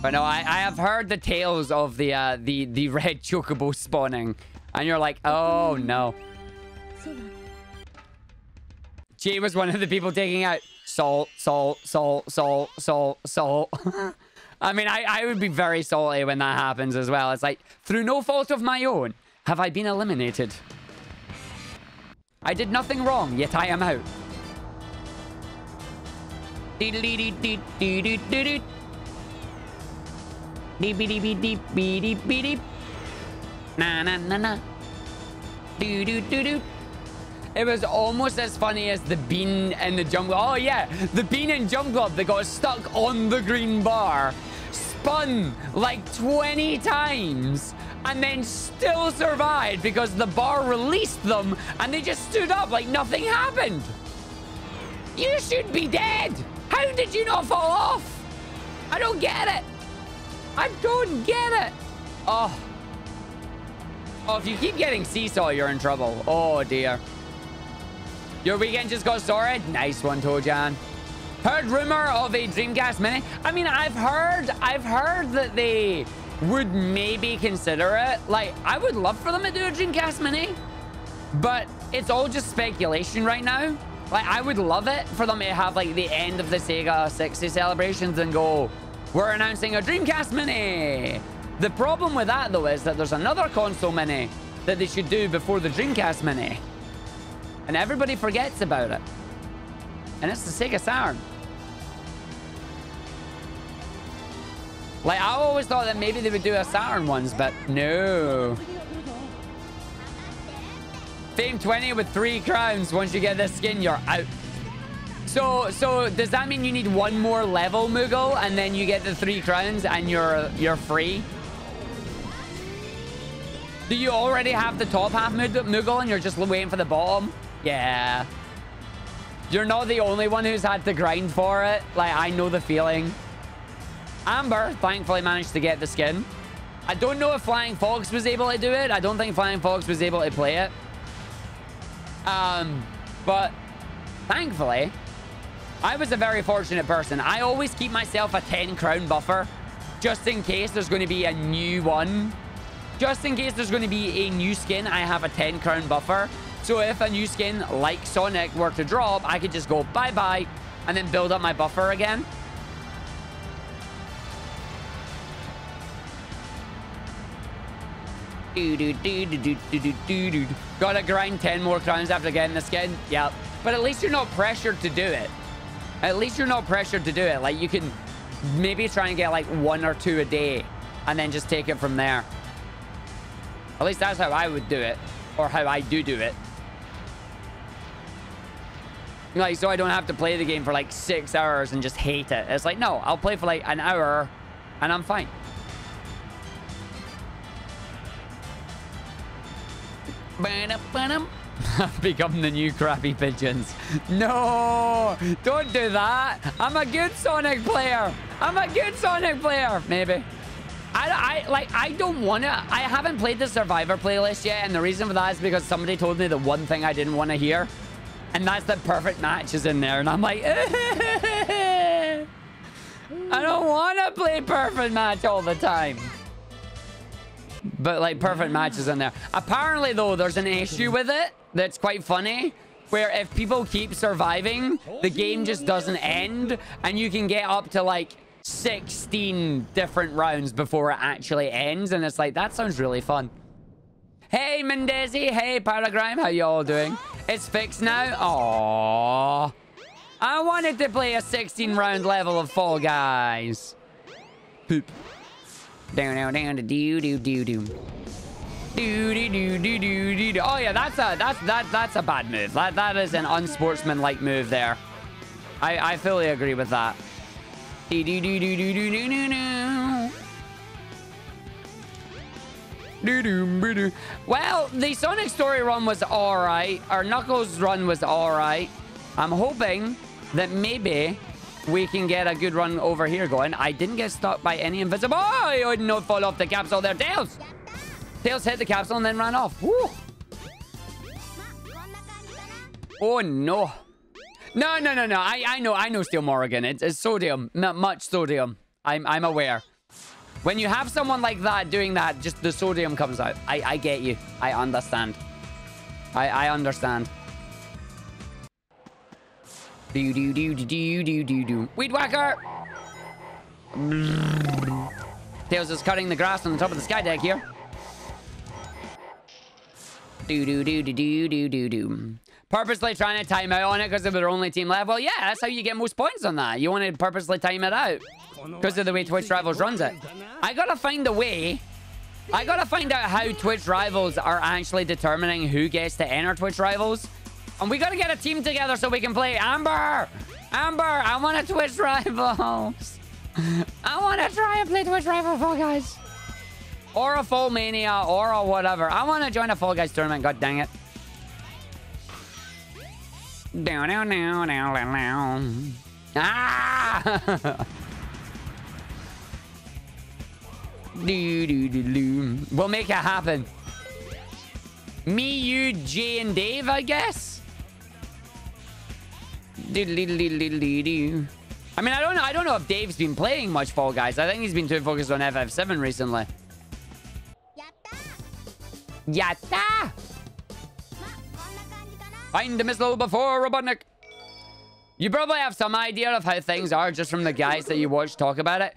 But no, I have heard the tales of the Red Chocobo spawning, and you're like, oh no. Jay was one of the people taking out salt. I mean, I would be very salty when that happens as well. It's like, through no fault of my own, have I been eliminated? I did nothing wrong, yet I am out. Na na na na. Do do do do. It was almost as funny as the bean and the jump. Oh yeah, the bean and jump club that got stuck on the green bar, spun like 20 times, and then still survived because the bar released them and they just stood up like nothing happened. You should be dead. How did you not fall off? I don't get it. I don't get it. Oh, if you keep getting seesaw, you're in trouble. Oh dear. Your weekend just got sorted. Nice one, Tojan. Heard rumor of a Dreamcast Mini. I mean, I've heard that they would maybe consider it. Like, I would love for them to do a Dreamcast Mini, but it's all just speculation right now. Like, I would love it for them to have like the end of the Sega 60 celebrations and go, we're announcing a Dreamcast Mini. The problem with that though is that there's another console mini that they should do before the Dreamcast Mini. And everybody forgets about it. And it's the Sega Saturn. Like, I always thought that maybe they would do a Saturn ones, but no. Fame 20 with 3 crowns. Once you get this skin, you're out. So does that mean you need 1 more level, Moogle, and then you get the 3 crowns and you're free? Do you already have the top half, Moogle, and you're just waiting for the bottom? Yeah. You're not the only one who's had to grind for it. Like, I know the feeling. Amber thankfully managed to get the skin. I don't know if Flying Fox was able to do it. I don't think Flying Fox was able to play it. But thankfully, I was a very fortunate person. I always keep myself a 10 crown buffer just in case there's going to be a new one. Just in case there's going to be a new skin, I have a 10 crown buffer. So if a new skin like Sonic were to drop, I could just go bye-bye and then build up my buffer again. Gotta grind 10 more crowns after getting the skin. Yep. But at least you're not pressured to do it. At least you're not pressured to do it. Like, you can maybe try and get like 1 or 2 a day and then just take it from there. At least that's how I would do it, or how I do it. Like, so I don't have to play the game for like 6 hours and just hate it. It's like, no, I'll play for like an hour and I'm fine. I've become the new crappy pigeons. No, don't do that. I'm a good Sonic player. I'm a good Sonic player. Maybe. I don't want to. I haven't played the Survivor playlist yet, and the reason for that is because somebody told me the one thing I didn't want to hear, and that's that perfect match is in there, and I'm like, I don't want to play perfect match all the time. But like, perfect match is in there. Apparently, though, there's an issue with it that's quite funny, where if people keep surviving, the game just doesn't end, and you can get up to like 16 different rounds before it actually ends, and it's like, that sounds really fun. Hey Mendezi, hey Paragrime, how y'all doing? It's fixed now. Aww, I wanted to play a 16 round level of Fall Guys. Poop. Down to do. Oh yeah, that's a bad move. That is an unsportsmanlike move there. I fully agree with that. Well, the Sonic story run was alright. Our Knuckles run was alright. I'm hoping that maybe we can get a good run over here going. I didn't get stuck by any invisible. Oh, I did not fall off the capsule there. Tails! Tails hit the capsule and then ran off. Woo. Oh, no. No. I know Steel Morrigan. It's sodium. Not much sodium. I'm aware. When you have someone like that doing that, just the sodium comes out. I get you. I understand. I understand. Weed whacker! Tails is cutting the grass on the top of the sky deck here. Purposely trying to time out on it because of their only team left. Well, yeah, that's how you get most points on that. You want to purposely time it out because of the way Twitch Rivals runs it. I gotta find a way. I gotta find out how Twitch Rivals are actually determining who gets to enter Twitch Rivals. And we gotta get a team together so we can play. Amber! Amber, I want a Twitch Rivals. I want to try and play Twitch Rivals, Fall Guys. Or a Fall Mania, or a whatever. I want to join a Fall Guys tournament, god dang it. Ah! We'll make it happen. Me, you, Jay, and Dave, I guess. I mean, I don't know if Dave's been playing much Fall Guys. I think he's been too focused on FF7 recently. Yatta! Find the missile before Robotnik. You probably have some idea of how things are just from the guys that you watch talk about it.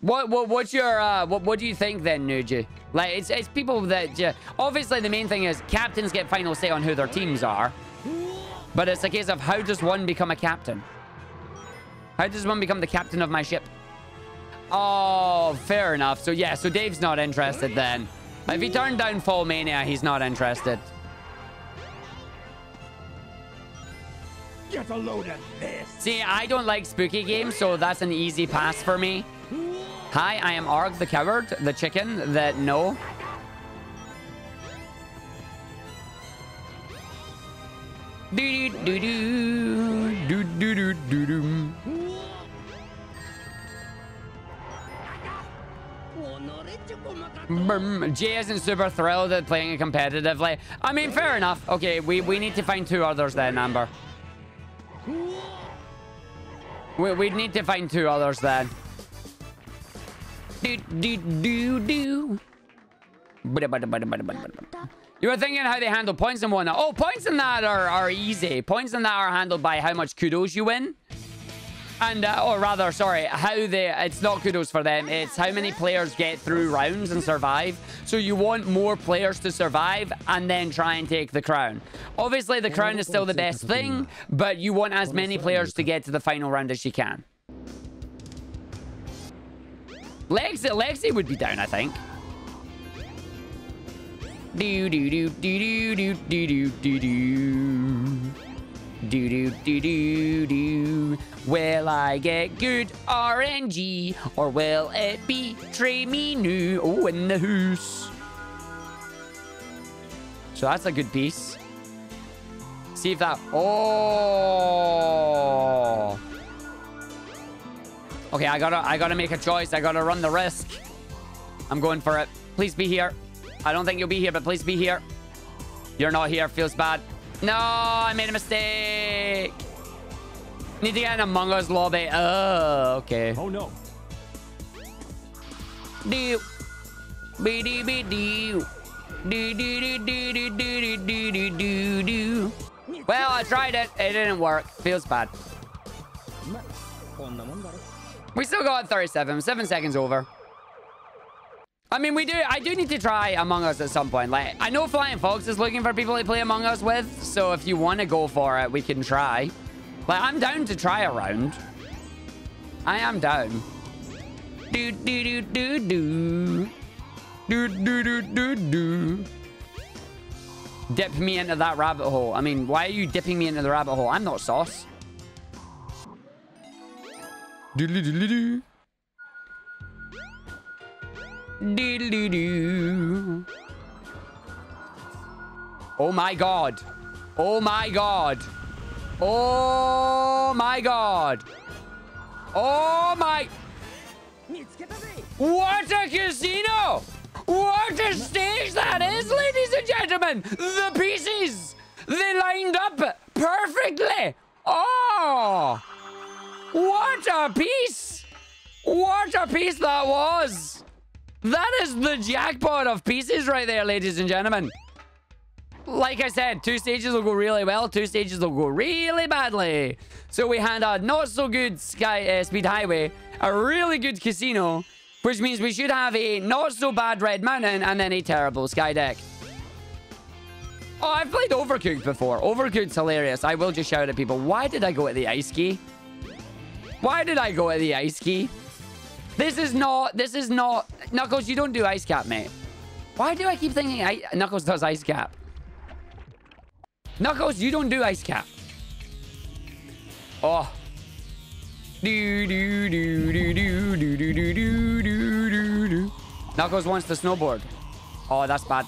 What's your what do you think then, Nuji? Like, it's people that obviously the main thing is captains get final say on who their teams are, but it's a case of how does one become a captain? How does one become the captain of my ship? Oh, fair enough. So yeah, so Dave's not interested then. If he turned down Fall Mania, he's not interested. Get a load of this. See, I don't like spooky games, so that's an easy pass for me. Hi, I am Arg the coward, the chicken that no. Do do do do do do do do. Jay isn't super thrilled at playing it competitively. I mean, fair enough. Okay, we need to find 2 others then, Amber. We need to find 2 others then. Do do do do. You were thinking how they handle points and whatnot. Oh, points in that are easy. Points in that are handled by how much kudos you win. And, or rather, sorry, it's not kudos for them. It's how many players get through rounds and survive. So you want more players to survive and then try and take the crown. Obviously, the crown is still the best thing, but you want as many players to get to the final round as you can. Lexi would be down, I think. Do do do do do do do do do. Do do do do do. Will I get good RNG or will it betray me new? Oh, in the hoose. So that's a good piece. See if that. Oh. Okay, I gotta make a choice. I gotta run the risk. I'm going for it. Please be here. I don't think you'll be here, but please be here. You're not here. Feels bad. No, I made a mistake. Need to get an Among Us lobby. Oh, okay. Oh no. Do. Be do be do. Do do do do do do do do do do. Well, I tried it. It didn't work. Feels bad. We still got 37. 7 seconds over. I mean, I do need to try Among Us at some point. Like, I know Flying Fox is looking for people to play Among Us with, so if you want to go for it, we can try. Like, I'm down to try a round. I am down. Do do do do do. Do do do do do. Dip me into that rabbit hole. I mean, why are you dipping me into the rabbit hole? I'm not sauce. Doodly doodly doo. Doodly doo. Oh my god. Oh my god. Oh my god. Oh my. What a casino! What a stage that is, ladies and gentlemen! The pieces! They lined up perfectly! Oh! What a piece! What a piece that was! That is the jackpot of pieces right there, ladies and gentlemen. Like I said, 2 stages will go really well, 2 stages will go really badly. So we had a not so good speed highway, a really good casino, which means we should have a not so bad Red Mountain and then a terrible Sky Deck. Oh, I've played Overcooked before. Overcooked's hilarious. I will just shout at people. Why did I go at the ice key? Why did I go at the ice key? This is not... Knuckles, you don't do ice cap, mate. Why do I keep thinking Knuckles does ice cap? Knuckles, you don't do ice cap. Oh. Do do do do do do do do do do do. Knuckles wants to snowboard. Oh, that's bad.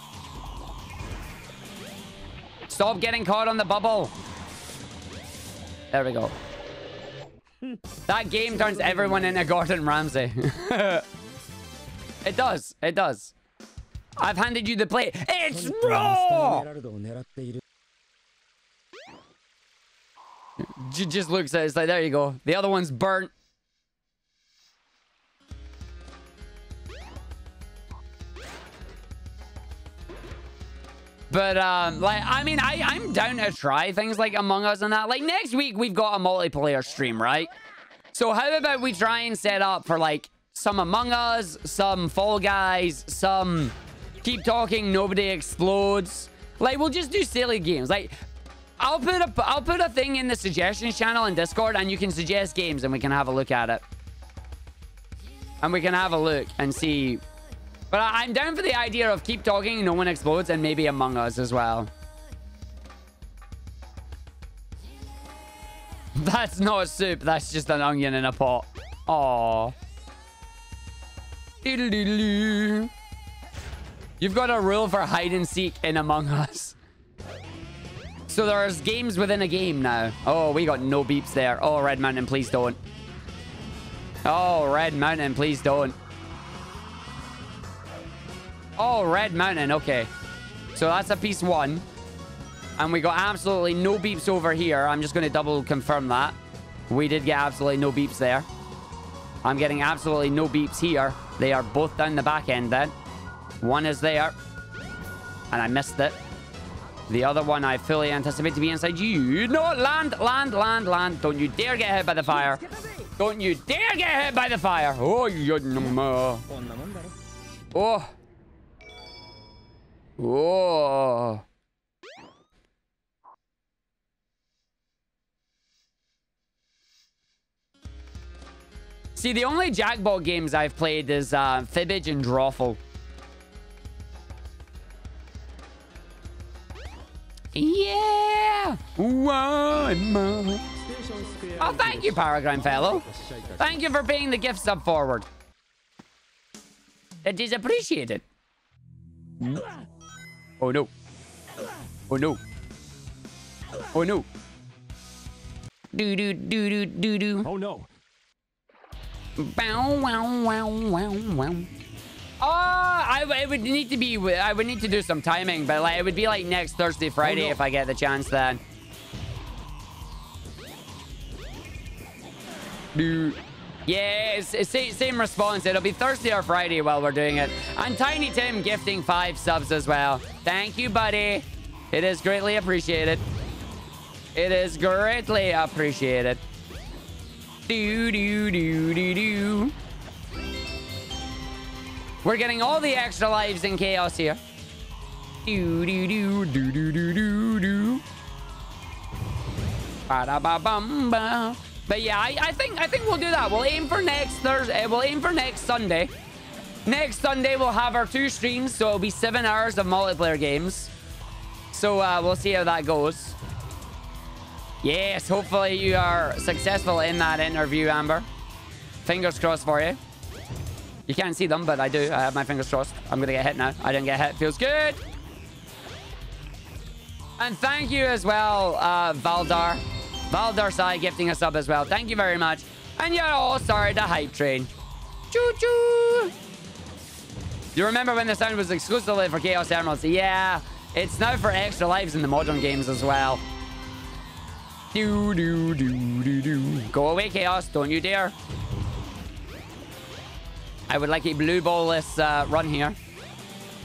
Stop getting caught on the bubble. There we go. That game turns everyone into Gordon Ramsay. It does. It does. I've handed you the plate. It's raw! Just looks at it. It's like, there you go. The other one's burnt. But, like, I mean, I'm down to try things like Among Us and that. Like, next week, we've got a multiplayer stream, right? So how about we try and set up for, like, some Among Us, some Fall Guys, some Keep Talking, Nobody Explodes. Like, we'll just do silly games. Like, I'll put a thing in the suggestions channel in Discord, and you can suggest games, and we can have a look at it. And we can have a look and see. But I'm down for the idea of Keep Talking, No One Explodes, and maybe Among Us as well. That's not soup. That's just an onion in a pot. Aww. Doodle-doodle-doo. You've got a rule for hide and seek in Among Us. So there's games within a game now. Oh, we got no beeps there. Oh, Red Mountain, please don't. Oh, Red Mountain, please don't. Oh, Red Mountain, okay. So that's a piece 1. And we got absolutely no beeps over here. I'm just going to double confirm that. We did get absolutely no beeps there. I'm getting absolutely no beeps here. They are both down the back end then. One is there. And I missed it. The other one I fully anticipate to be inside you. No, land, land, land, land. Don't you dare get hit by the fire. Don't you dare get hit by the fire. Oh, you no. Oh. Oh. See, the only jackpot games I've played is Fibbage and Drawful. Yeah! One more. Oh, thank you, Paragon Fellow. Thank you for paying the gift sub forward. It is appreciated. Oh, no. Oh, no. Oh, no. Do-do-do-do-do-do. Oh, no. Bow, wow, wow, wow, wow. Oh, I would need to be. I would need to do some timing, but like it would be like next Thursday, Friday if I get the chance then. Yeah, it's same response. It'll be Thursday or Friday while we're doing it. And Tiny Tim gifting 5 subs as well. Thank you, buddy. It is greatly appreciated. It is greatly appreciated. Do do do do do. We're getting all the extra lives in chaos here. Do do do do do do do do. Ba-da-ba-bum-ba. But yeah, I think we'll do that. We'll aim for next Thursday. We'll aim for next Sunday. Next Sunday we'll have our 2 streams, so it'll be 7 hours of multiplayer games. So we'll see how that goes. Yes, hopefully you are successful in that interview, Amber. Fingers crossed for you. You can't see them, but I do. I have my fingers crossed. I'm going to get hit now. I didn't get hit. Feels good. And thank you as well, Valdar. Valdar Sai gifting a sub as well. Thank you very much. And you're all started the hype train. Choo-choo. You remember when the sound was exclusively for Chaos Emeralds? Yeah, it's now for extra lives in the modern games as well. Do, do, do, do, do. Go away, Chaos. Don't you dare. I would like a blue ballless run here.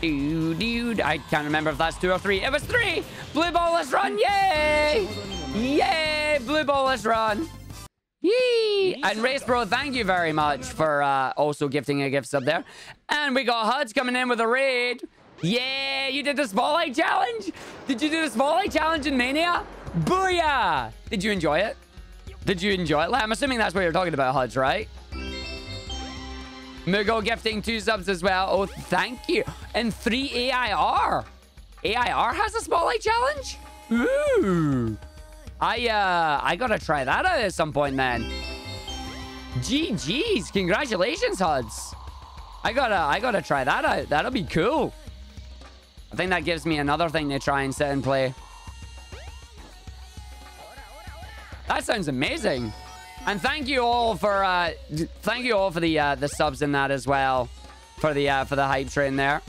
I can't remember if that's 2 or 3. It was 3! Blue ballless run! Yay! Yay! Blue ballless run! Yee! And Race Bro, thank you very much for also gifting a gift sub there. And we got Huds coming in with a raid. Yeah! You did the Spotlight Challenge? Did you do the Spotlight Challenge in Mania? Booyah! Did you enjoy it? Did you enjoy it? I'm assuming that's what you're talking about, Huds, right? Mugo gifting 2 subs as well. Oh, thank you. And 3 AIR. AIR has a Spotlight Challenge? Ooh. I gotta try that out at some point then. GG's. Congratulations, Huds. I gotta try that out. That'll be cool. I think that gives me another thing to try and sit and play. That sounds amazing. And thank you all for the subs in that as well, for the hype train there.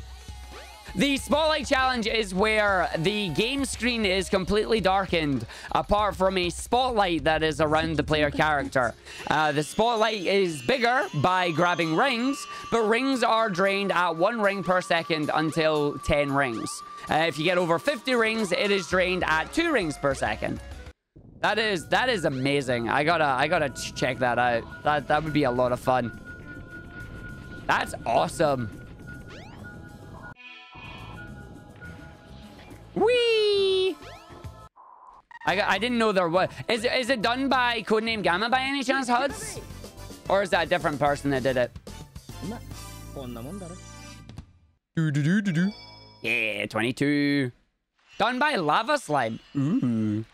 The Spotlight Challenge is where the game screen is completely darkened, apart from a spotlight that is around the player character. The spotlight is bigger by grabbing rings, but rings are drained at 1 ring per second until 10 rings. If you get over 50 rings, it is drained at 2 rings per second. That is amazing. I gotta check that out. That would be a lot of fun. That's awesome. Whee! I didn't know there was. Is it done by Codename Gamma by any chance, Huds? Or is that a different person that did it? Yeah, 22. Done by Lava Slime. Ooh.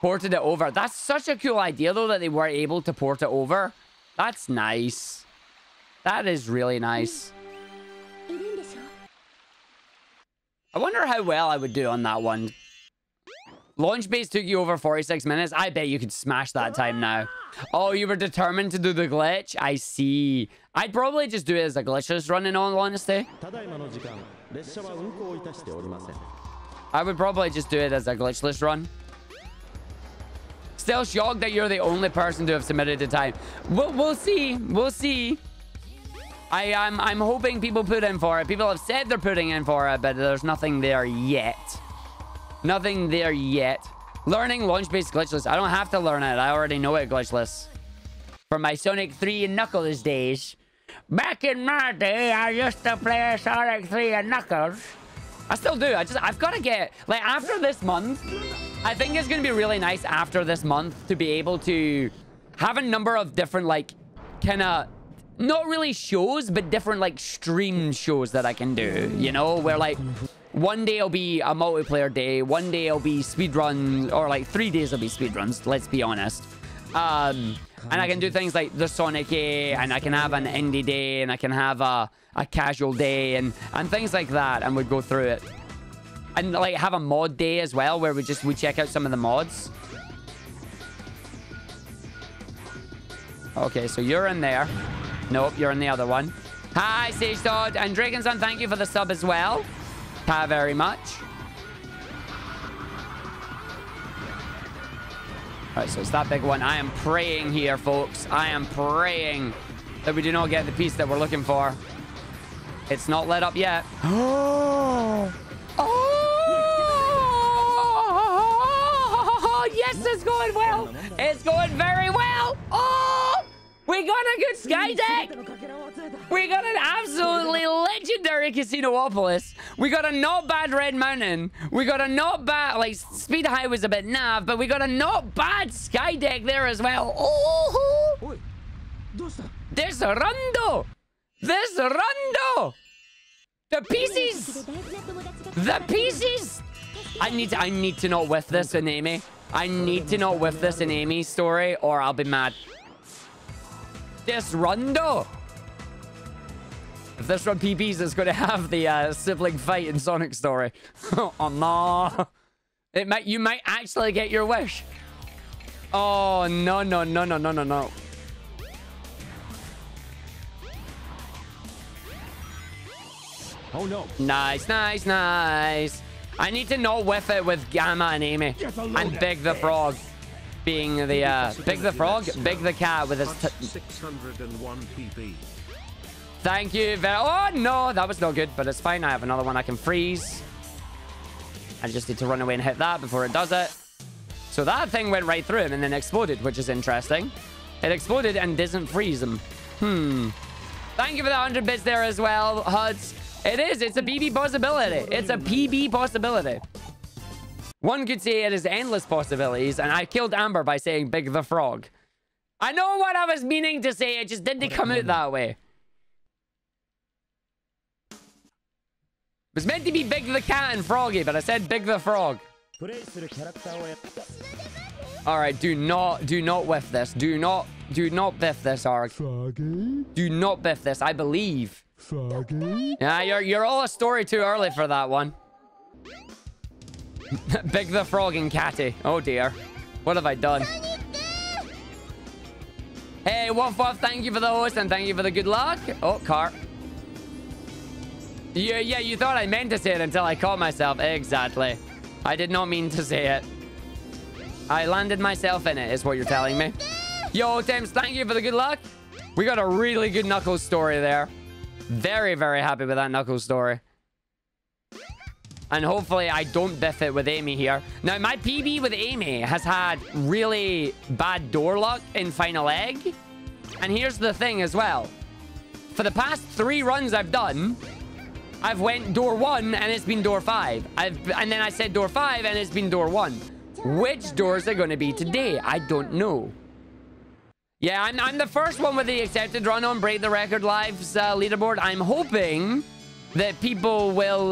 ported it over. That's such a cool idea, though, that they were able to port it over. That's nice. That is really nice. I wonder how well I would do on that one. Launch base took you over 46 minutes. I bet you could smash that time now. Oh, you were determined to do the glitch? I see. I'd probably just do it as a glitchless run, in all honesty. I would probably just do it as a glitchless run. Still shocked that you're the only person to have submitted the time. We'll see. We'll see. I'm hoping people put in for it. People have said they're putting in for it, but there's nothing there yet. Nothing there yet. Learning launch-based glitchless. I don't have to learn it. I already know it glitchless. From my Sonic 3 and Knuckles days. Back in my day, I used to play Sonic 3 and Knuckles. I still do. I've got to get... Like, after this month, I think it's going to be really nice after this month to be able to have a number of different, like, kind of... Not really shows, but different, like, stream shows that I can do. You know? Where, like... One day it'll be a multiplayer day. One day it'll be speedruns. Or like 3 days will be speedruns. Let's be honest. And I can do things like the Sonic A. And I can have an indie day. And I can have a casual day. And things like that. And we'd go through it. And like have a mod day as well. Where we check out some of the mods. Okay, so you're in there. Nope, you're in the other one. Hi, Sage Todd. And Dragonson, thank you for the sub as well. Very much. Alright, so it's that big one. I am praying here, folks. I am praying that we do not get the piece that we're looking for. It's not lit up yet. Oh! Oh! Yes, it's going well. It's going very well. Oh! We got a good sky deck. We got an absolutely legendary Casinoopolis. We got a not bad Red Mountain. We got a not bad, like, Speed High was a bit naff, but we got a not bad sky deck there as well. Oh! This Rondo! This Rondo! The pieces! The pieces! I need to not whiff this in Amy. I need to not whiff this in Amy's story, or I'll be mad. This Rondo! If this run PBs is going to have the sibling fight in Sonic story. Oh no. You might actually get your wish. Oh no. Oh no. Nice. I need to not whiff it with Gamma and Amy. And Big the Frog being the Big the Frog, Big the Cat with his 601 PP. Thank you very... Oh, no, that was no good, but it's fine. I have another one I can freeze. I just need to run away and hit that before it does it. So that thing went right through him and then exploded, which is interesting. It exploded and doesn't freeze him. Thank you for the 100 bits there as well, Huds. It is. It's a PB possibility. It's a PB possibility. One could say it is endless possibilities, and I killed Amber by saying Big the Frog. I know what I was meaning to say. It just didn't come out that way. It was meant to be Big the Cat and Froggy, but I said Big the Frog. Alright, do not whiff this. Do not biff this, Arg. Froggy? Do not biff this, I believe. Froggy? Yeah, you're all a story too early for that one. Big the Frog and Catty. Oh dear. What have I done? Hey, Woof Woof, thank you for the host and thank you for the good luck. Oh, cart. Yeah, you thought I meant to say it until I caught myself. Exactly. I did not mean to say it. I landed myself in it, is what you're telling me. Yo, Tims, thank you for the good luck. We got a really good Knuckles story there. Very, very happy with that Knuckles story. And hopefully I don't biff it with Amy here. Now, my PB with Amy has had really bad door luck in Final Egg. And here's the thing as well. For the past 3 runs I've done... I've went door 1 and it's been door 5. And then I said door 5 and it's been door 1. Which doors are going to be today? I don't know. Yeah, I'm the first one with the accepted run on Break the Record Live's leaderboard. I'm hoping that people will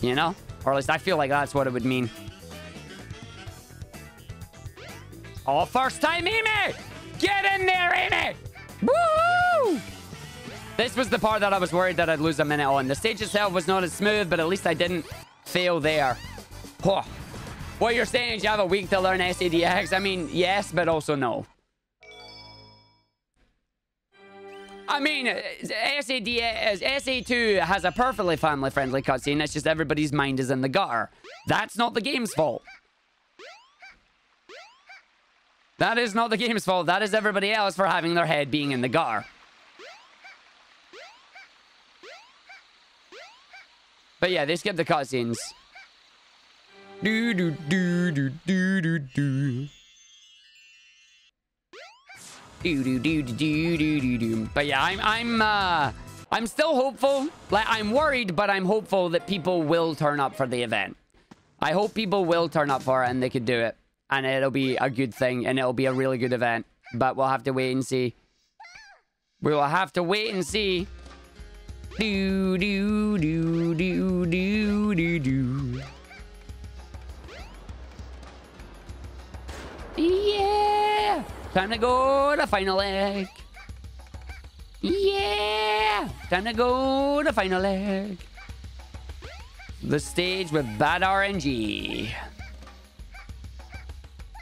You know? Or at least I feel like that's what it would mean. Oh, first time, Amy! Get in there, Amy! Woo! This was the part that I was worried that I'd lose a minute on. The stage itself was not as smooth, but at least I didn't fail there. Whoa. What you're saying is you have a week to learn SADX? I mean, yes, but also no. I mean, SA2 has a perfectly family-friendly cutscene. It's just everybody's mind is in the gutter. That's not the game's fault. That is not the game's fault. That is everybody else for having their head being in the gutter. But yeah, they skip the cutscenes. Do do do do do do do. Do do do do do do do. But yeah, I'm still hopeful. Like, I'm worried, but I'm hopeful that people will turn up for the event. I hope people will turn up for it and they could do it, and it'll be a good thing and it'll be a really good event. But we'll have to wait and see. We will have to wait and see. Do do do do do do do. Yeah! Time to go to final leg. Yeah! Time to go to final leg. The stage with bad RNG.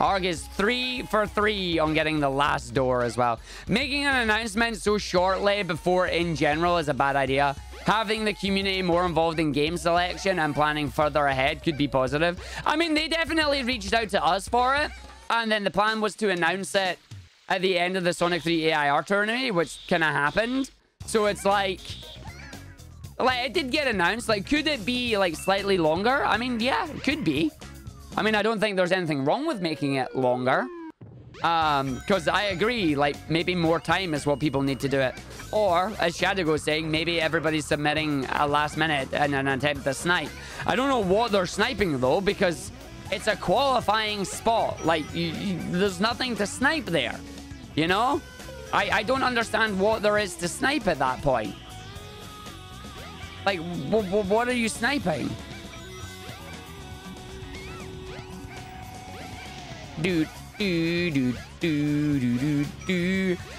Arg is 3 for 3 on getting the last door as well. Making an announcement so shortly before in general is a bad idea. Having the community more involved in game selection and planning further ahead could be positive. I mean, they definitely reached out to us for it. And then the plan was to announce it at the end of the Sonic 3 AIR tournament, which kind of happened. So it's like it did get announced. Like, could it be like slightly longer? I mean, yeah, it could be. I mean, I don't think there's anything wrong with making it longer. Because I agree, like, maybe more time is what people need to do it. Or, as Shadow was saying, maybe everybody's submitting a last minute in an attempt to snipe. I don't know what they're sniping, though, because it's a qualifying spot. Like, there's nothing to snipe there. You know? I don't understand what there is to snipe at that point. Like, what are you sniping? Dude.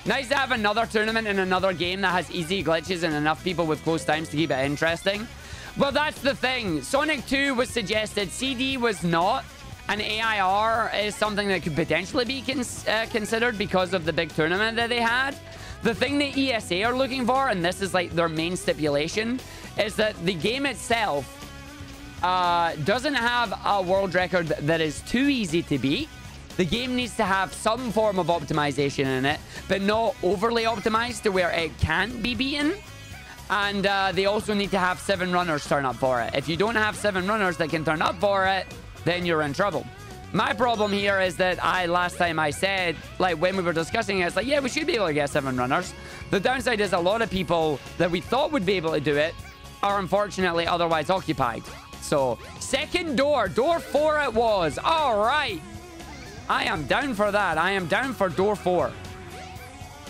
Nice to have another tournament in another game that has easy glitches and enough people with close times to keep it interesting. Well, that's the thing. Sonic 2 was suggested. CD was not. And AIR is something that could potentially be considered because of the big tournament that they had. The thing the ESA are looking for, and this is like their main stipulation, is that the game itself doesn't have a world record that is too easy to beat. The game needs to have some form of optimization in it, but not overly optimized to where it can't be beaten. And they also need to have 7 runners turn up for it. If you don't have 7 runners that can turn up for it, then you're in trouble. My problem here is that last time I said, like, when we were discussing it, it's like, yeah, we should be able to get 7 runners. The downside is a lot of people that we thought would be able to do it are unfortunately otherwise occupied. So, second door. Door 4 it was. All right. I am down for that. I am down for door 4.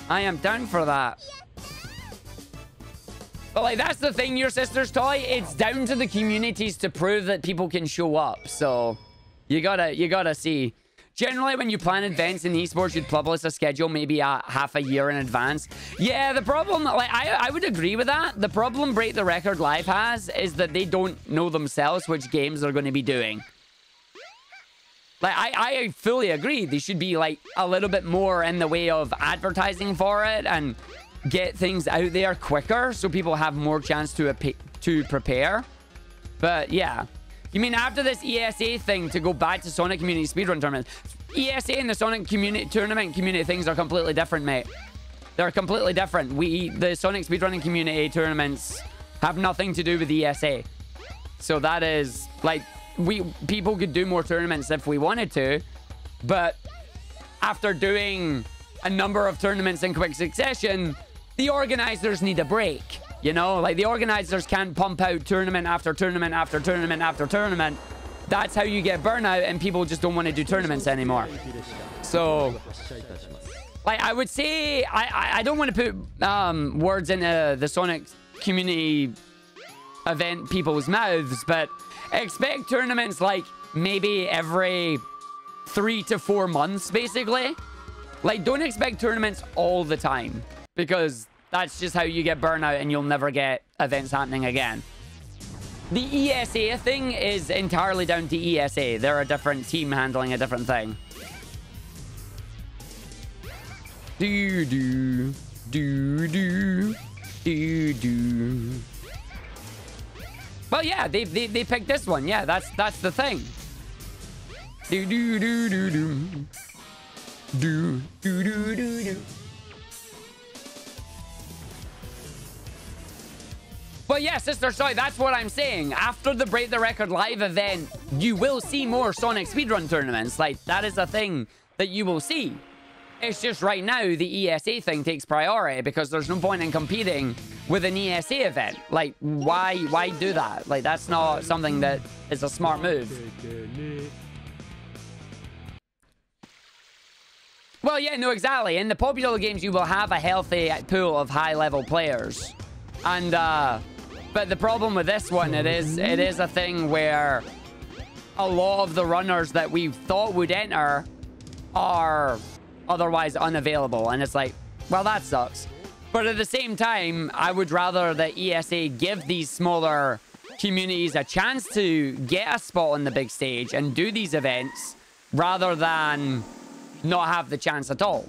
I am down for that. But, like, that's the thing, your sister's toy. It's down to the communities to prove that people can show up. So, you gotta see. Generally, when you plan events in esports, you'd publish a schedule maybe half a year in advance. Yeah, the problem, like, I would agree with that. The problem Break the Record Live has is that they don't know themselves which games they're going to be doing. Like, I fully agree. They should be, like, a little bit more in the way of advertising for it and get things out there quicker so people have more chance to prepare. But, yeah. You mean after this ESA thing to go back to Sonic Community Speedrun Tournament? ESA and the Sonic Community Tournament community things are completely different, mate. They're completely different. The Sonic Speedrunning Community tournaments have nothing to do with ESA. So that is, like... people could do more tournaments if we wanted to, but after doing a number of tournaments in quick succession, the organizers need a break, you know? Like, the organizers can't pump out tournament after tournament after tournament after tournament. That's how you get burnout, and people just don't want to do tournaments anymore. So, like, I would say, I don't want to put words into the Sonic community event people's mouths, but expect tournaments like maybe every 3 to 4 months, basically. Like, don't expect tournaments all the time, because that's just how you get burnout and you'll never get events happening again. The ESA thing is entirely down to ESA. They're a different team handling a different thing. Do-do. Do-do. Do-do. Well, yeah, they picked this one. Yeah, that's the thing. Do-do-do-do-do. Do-do-do-do-do. But yeah, Sister Soy, that's what I'm saying. After the Break the Record live event, you will see more Sonic Speedrun tournaments. Like, that is a thing that you will see. It's just right now, the ESA thing takes priority because there's no point in competing with an ESA event. Like, why do that? Like, that's not something that is a smart move. Well, yeah, no, exactly. In the popular games, you will have a healthy pool of high-level players. And, but the problem with this one, it is a thing where a lot of the runners that we thought would enter are otherwise unavailable. And it's like, well, that sucks. But at the same time, I would rather that ESA give these smaller communities a chance to get a spot on the big stage and do these events rather than not have the chance at all.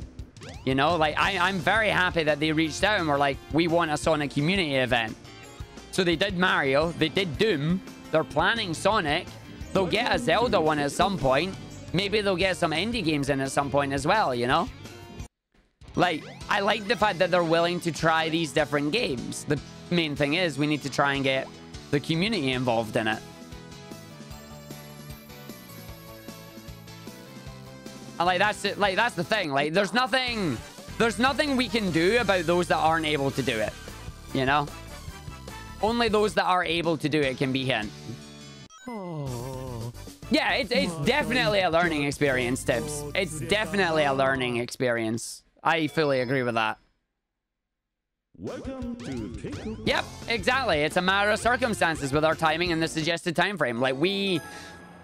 You know, like, I'm very happy that they reached out and were like, we want a Sonic community event. So they did Mario, they did Doom, they're planning Sonic, they'll get a Zelda one at some point. Maybe they'll get some indie games in at some point as well, you know? Like, I like the fact that they're willing to try these different games. The main thing is we need to try and get the community involved in it. And like, that's it. Like, that's the thing. Like, there's nothing we can do about those that aren't able to do it. You know? Only those that are able to do it can be hit. Yeah, it's definitely a learning experience, Tibbs. It's definitely a learning experience. I fully agree with that. Welcome to Yep, exactly. It's a matter of circumstances with our timing and the suggested time frame. Like,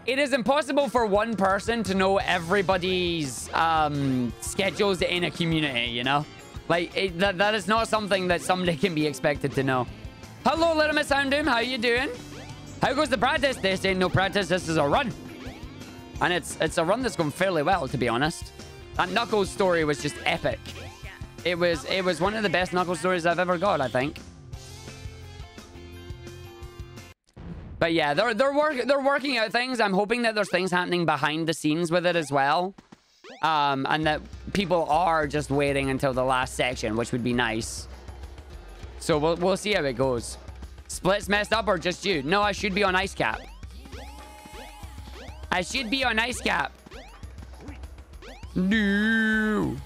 it is impossible for one person to know everybody's schedules in a community, you know? Like, that is not something that somebody can be expected to know. Hello, Little Miss Houndoom. How you doing? How goes the practice? This ain't no practice. This is a run. And it's a run that's going fairly well, to be honest. That Knuckles story was just epic. It was one of the best Knuckles stories I've ever got, I think. But yeah, they're working out things. I'm hoping that there's things happening behind the scenes with it as well. And that people are just waiting until the last section, which would be nice. So we'll see how it goes. Split's messed up or just you? No, I should be on ice cap. I should be on ice cap. No.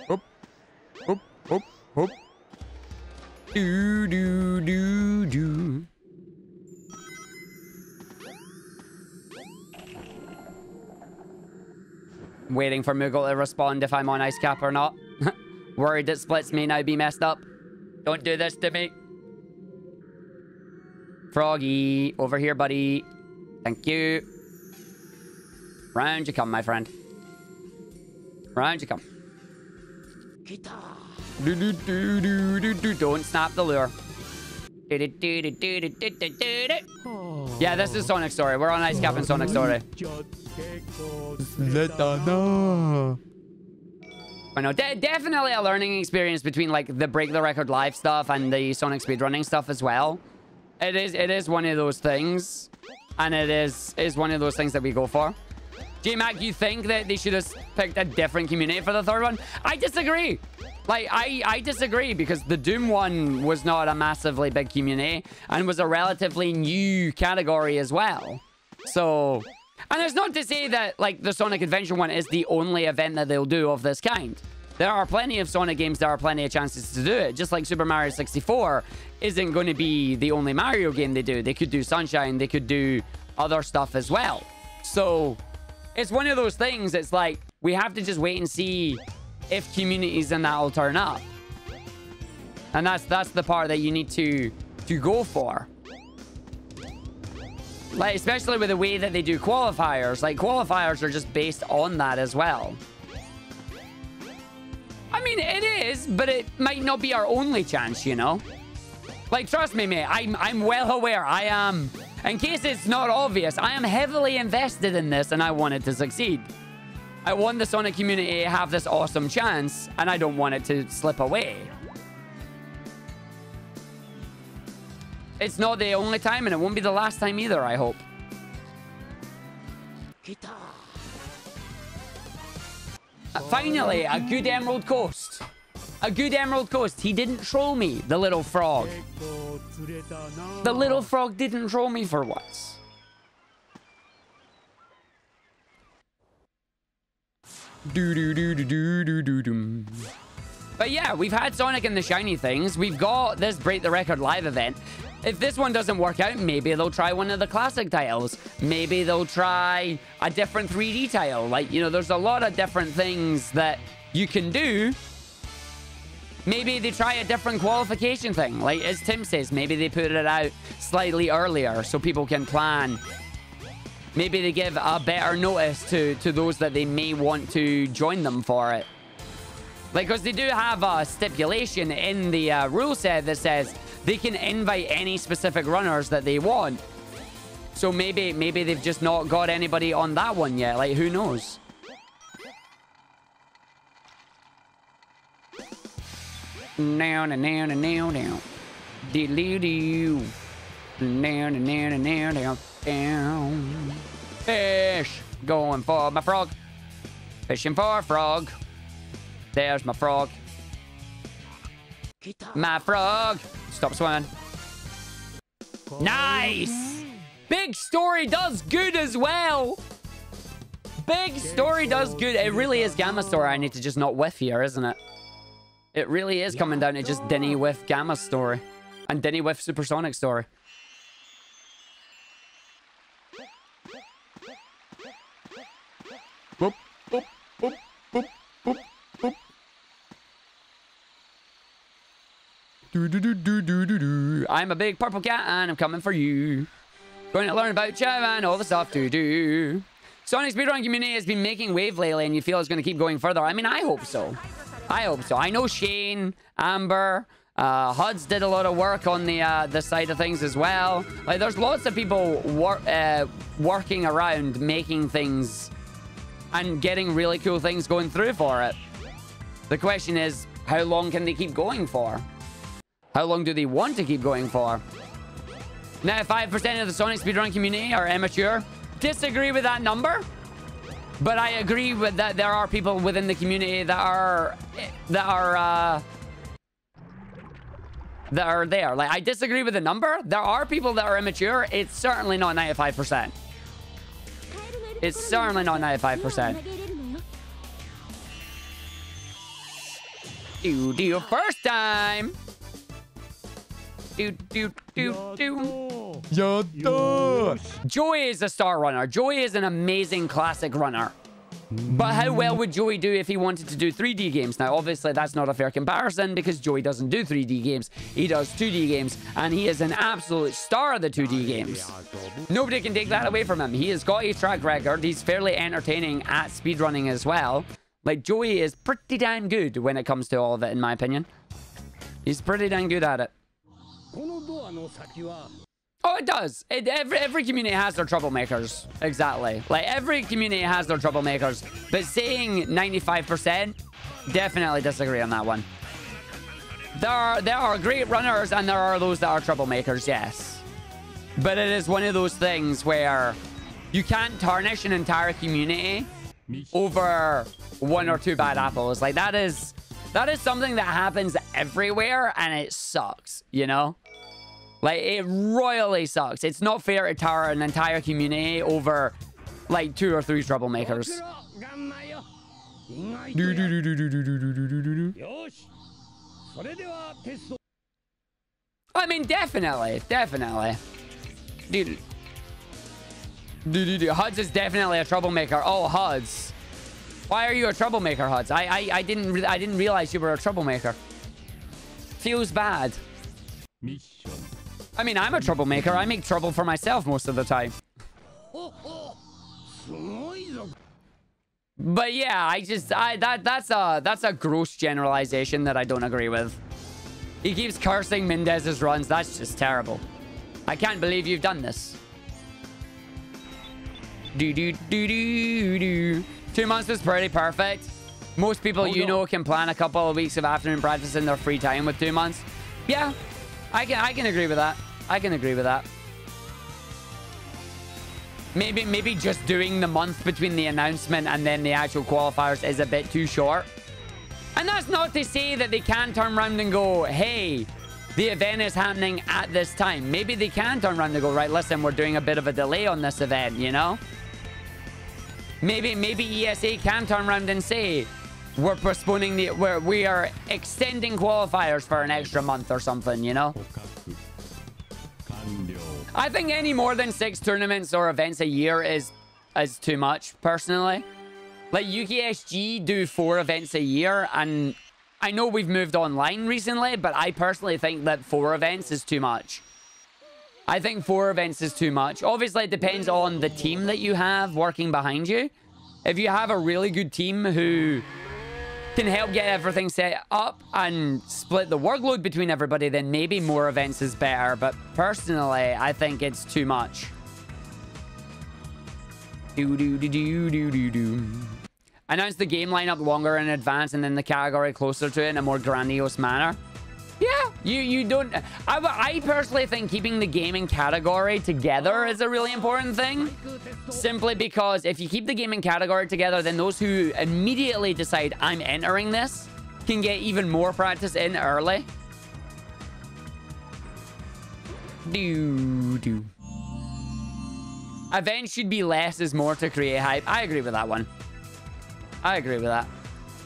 Hop. Hop. Hop. Hop. Do. Waiting for Moogle to respond if I'm on ice cap or not. Worried that splits may now be messed up. Don't do this to me. Froggy, over here, buddy. Thank you. Round you come, my friend. Round you come. Don't snap the lure. Yeah, this is Sonic Story. We're on ice cap in Sonic Story. I know, definitely a learning experience between like the Break the Record live stuff and the Sonic speedrunning stuff as well. It is one of those things, and it is one of those things that we go for. J-Mac, you think that they should have picked a different community for the third one? I disagree. Like, I disagree because the Doom one was not a massively big community and was a relatively new category as well. So, and it's not to say that, like, the Sonic Adventure one is the only event that they'll do of this kind. There are plenty of Sonic games, there are plenty of chances to do it. Just like Super Mario 64 isn't going to be the only Mario game they do. They could do Sunshine, they could do other stuff as well. So it's one of those things, it's like, we have to just wait and see if communities in that will turn up. And that's the part that you need to go for. Like, especially with the way that they do qualifiers. Like, qualifiers are just based on that as well. I mean, it is, but it might not be our only chance, you know? Like, trust me, mate, I'm well aware. I am, in case it's not obvious, I am heavily invested in this and I want it to succeed. I want the Sonic community to have this awesome chance and I don't want it to slip away. It's not the only time and it won't be the last time either, I hope. Finally, a good Emerald Coast. A good Emerald Coast. He didn't troll me, the little frog. The little frog didn't troll me for once. But yeah, we've had Sonic and the shiny things. We've got this Break the Record live event. If this one doesn't work out, maybe they'll try one of the classic titles. Maybe they'll try a different 3D title. Like, you know, there's a lot of different things that you can do. Maybe they try a different qualification thing. Like, as Tim says, maybe they put it out slightly earlier so people can plan. Maybe they give a better notice to those that they may want to join them for it. Like, because they do have a stipulation in the rule set that says they can invite any specific runners that they want. So maybe they've just not got anybody on that one yet. Like, who knows? Now, now, now, now, now. Diddly-doo. Now, now, now, now, now, down. Fish. Going for my frog. Fishing for a frog. There's my frog. My frog. Stop swimming. Nice. Big Story does good as well. Big Story does good. It really is Gamma Story. I need to just not whiff here, isn't it? It really is coming down to just Denny whiff Gamma Story. And Denny whiff Supersonic Story. Boop, boop, boop, boop, boop, boop. I'm a big purple cat and I'm coming for you. Going to learn about Chow and all the stuff to do. Sonic Speedrun community has been making wave lately and you feel it's going to keep going further. I mean, I hope so. I hope so. I know Shane, Amber, Huds did a lot of work on the side of things as well. Like, there's lots of people working around making things and getting really cool things going through for it. The question is, how long can they keep going for? How long do they want to keep going for? Now, 5% of the Sonic Speedrun community are immature. Disagree with that number, but I agree with that there are people within the community that are there. Like, I disagree with the number. There are people that are immature. It's certainly not 95%. It's certainly not 95%. Do first time. Do. Joey is a star runner. Joey is an amazing classic runner. But how well would Joey do if he wanted to do 3D games? Now, obviously, that's not a fair comparison because Joey doesn't do 3D games. He does 2D games, and he is an absolute star of the 2D games. Nobody can take that away from him. He has got a track record. He's fairly entertaining at speedrunning as well. Like, Joey is pretty damn good when it comes to all of it, in my opinion. He's pretty damn good at it. Oh, it does. Every community has their troublemakers. Exactly. Like, every community has their troublemakers. But saying 95%, definitely disagree on that one. There are great runners, and there are those that are troublemakers, yes. But it is one of those things where you can't tarnish an entire community over one or two bad apples. Like, that is something that happens everywhere, and it sucks, you know? Like, it royally sucks. It's not fair to tar an entire community over, like, 2 or 3 troublemakers. I mean, definitely. Huds is definitely a troublemaker. Oh, Huds. Why are you a troublemaker, Huds? I didn't realize you were a troublemaker. Feels bad. I mean, I'm a troublemaker. I make trouble for myself most of the time. But yeah, that's a gross generalization that I don't agree with. He keeps cursing Mendez's runs. That's just terrible. I can't believe you've done this. 2 months was pretty perfect. Most people can plan a couple of weeks of afternoon practice in their free time with 2 months. Yeah, I can agree with that. I can agree with that. Maybe just doing the month between the announcement and then the actual qualifiers is a bit too short. And that's not to say that they can turn around and go, hey, the event is happening at this time. Maybe they can turn around and go, right, listen, we're doing a bit of a delay on this event, you know? Maybe ESA can turn around and say, we're postponing we are extending qualifiers for an extra month or something, you know? I think any more than 6 tournaments or events a year is too much, personally. Like, UKSG do 4 events a year, and I know we've moved online recently, but I personally think that 4 events is too much. I think 4 events is too much. Obviously, it depends on the team that you have working behind you. If you have a really good team who can help get everything set up and split the workload between everybody, then maybe more events is better. But personally, I think it's too much. Announce the game lineup longer in advance and then the category closer to it in a more grandiose manner. Yeah, you don't... I personally think keeping the gaming category together is a really important thing. Simply because if you keep the gaming category together, then those who immediately decide, I'm entering this, can get even more practice in early. Events should be less is more to create hype. I agree with that one. I agree with that.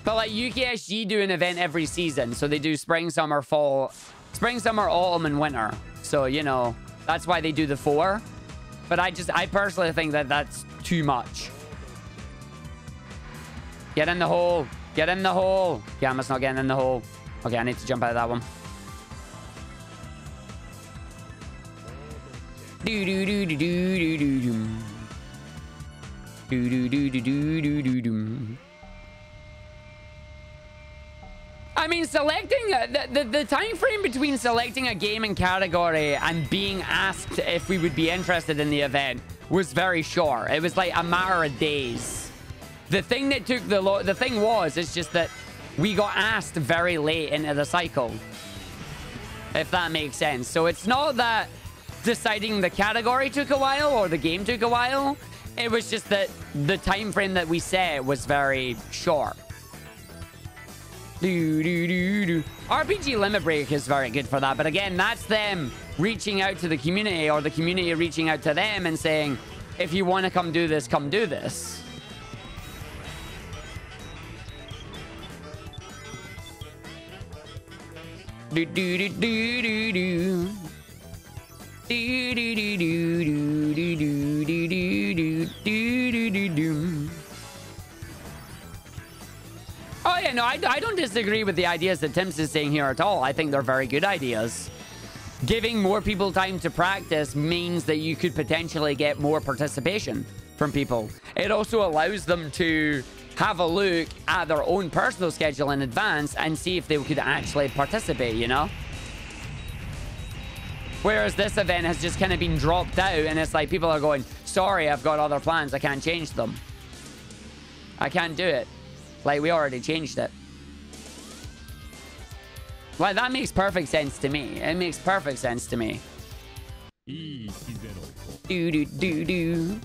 But like UKSG do an event every season. So they do spring, summer, fall, spring, summer, autumn, and winter. So, you know, that's why they do the 4. But I personally think that that's too much. Get in the hole. Get in the hole. Yeah, I'm just not getting in the hole. Okay, I need to jump out of that one. I mean, selecting the time frame between selecting a gaming category and being asked if we would be interested in the event was very short. It was like a matter of days. The thing that took the thing was, it's just that we got asked very late into the cycle, if that makes sense. So it's not that deciding the category took a while or the game took a while. It was just that the time frame that we set was very short. RPG Limit Break is very good for that. But again, that's them reaching out to the community or the community reaching out to them and saying, if you want to come do this, come do this. Oh, yeah, no, I don't disagree with the ideas that Tim's is saying here at all. I think they're very good ideas. Giving more people time to practice means that you could potentially get more participation from people. It also allows them to have a look at their own personal schedule in advance and see if they could actually participate, you know? Whereas this event has just kind of been dropped out and it's like people are going, sorry, I've got other plans. I can't change them. I can't do it. Like, we already changed it. Like, that makes perfect sense to me. It makes perfect sense to me. Do-do-do-do.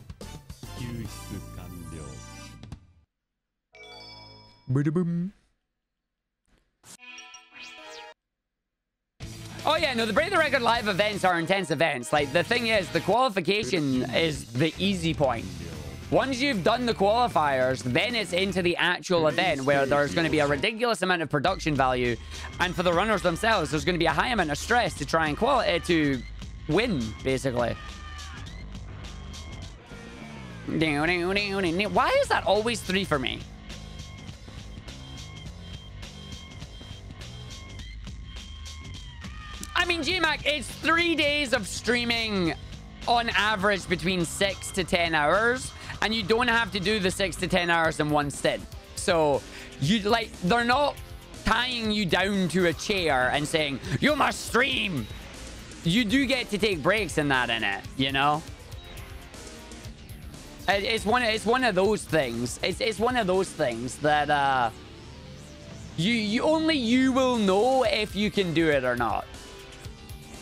Oh, yeah, no, the Break the Record live events are intense events. Like, the thing is, the qualification is the easy point. Once you've done the qualifiers, then it's into the actual event where there's going to be a ridiculous amount of production value. And for the runners themselves, there's going to be a high amount of stress to try and to win, basically. Why is that always 3 for me? I mean, GMAC, it's 3 days of streaming on average between 6 to 10 hours. And you don't have to do the 6 to 10 hours in one stint. So, they're not tying you down to a chair and saying, you must stream. You do get to take breaks in it, you know? It's one of those things. It's one of those things that, only you will know if you can do it or not.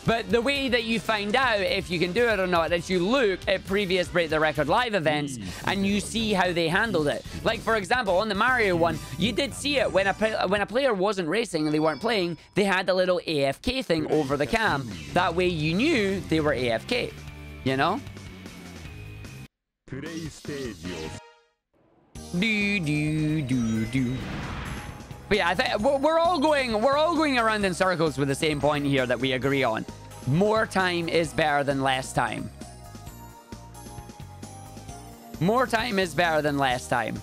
But the way that you find out if you can do it or not is you look at previous Break the Record Live events and you see how they handled it. Like, for example, on the Mario one, you did see it when a player wasn't racing and they weren't playing, they had a little AFK thing over the cam. That way you knew they were AFK, you know? But yeah, I think we're all going around in circles with the same point here that we agree on. More time is better than less time. More time is better than less time.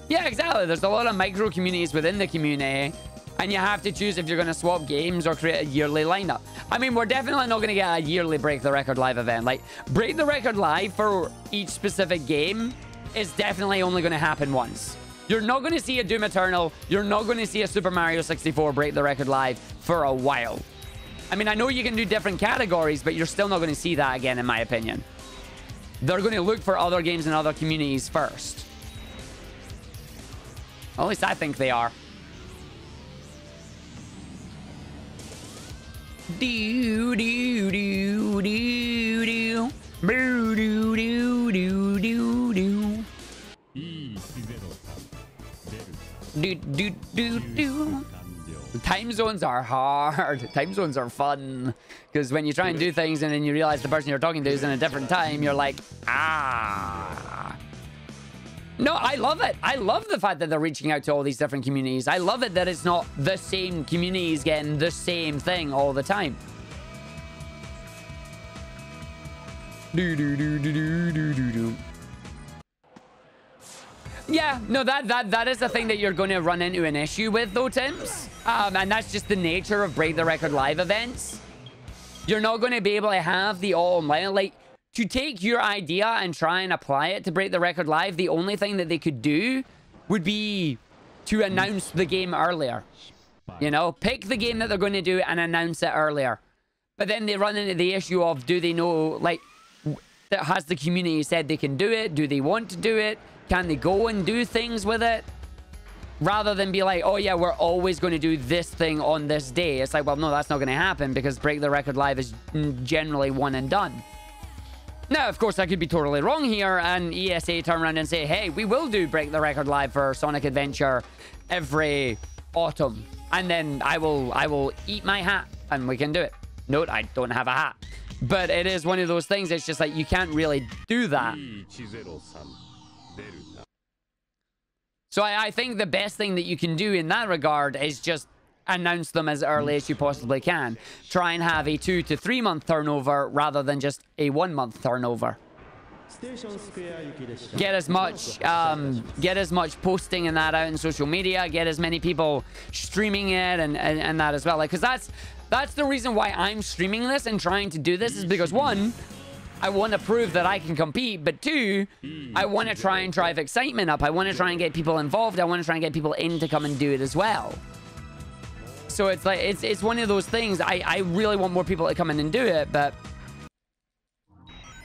Yeah, exactly. There's a lot of micro communities within the community, and you have to choose if you're going to swap games or create a yearly lineup. I mean, we're definitely not going to get a yearly Break the Record Live event. Like, Break the Record Live for each specific game is definitely only going to happen once. You're not going to see a Doom Eternal. You're not going to see a Super Mario 64 Break the Record Live for a while. I mean, I know you can do different categories, but you're still not going to see that again, in my opinion. They're going to look for other games and other communities first. At least I think they are. Do do do do do. Boo do do do do do. Do do do do. Time zones are hard. Time zones are fun. Because when you try and do things and then you realize the person you're talking to is in a different time, you're like, ah. No, I love it. I love the fact that they're reaching out to all these different communities. I love it that it's not the same communities getting the same thing all the time. Do do do do do do do do. Yeah, no, that is the thing that you're going to run into an issue with, though, Tims. And that's just the nature of Break the Record Live events. You're not going to be able to have the all-online. Like, to take your idea and try and apply it to Break the Record Live, the only thing that they could do would be to announce the game earlier. You know, pick the game that they're going to do and announce it earlier. But then they run into the issue of, do they know, like, has the community said they can do it? Do they want to do it? Can they go and do things with it? Rather than be like, oh yeah, we're always going to do this thing on this day. It's like, well, no, that's not going to happen because Break the Record Live is generally one and done. Now, of course, I could be totally wrong here and ESA turn around and say, hey, we will do Break the Record Live for Sonic Adventure every autumn. And then I will eat my hat and we can do it. Note, I don't have a hat. But it is one of those things. It's just like, you can't really do that. So I think the best thing that you can do in that regard is just announce them as early as you possibly can. Try and have a 2 to 3 month turnover rather than just a 1 month turnover. Get as much posting and that out in social media. Get as many people streaming it and that as well. Like, because that's the reason why I'm streaming this and trying to do this is because, one, I want to prove that I can compete, but two, I want to try and drive excitement up. I want to try and get people involved. I want to try and get people in to come and do it as well. So it's like, it's one of those things. I really want more people to come in and do it, but...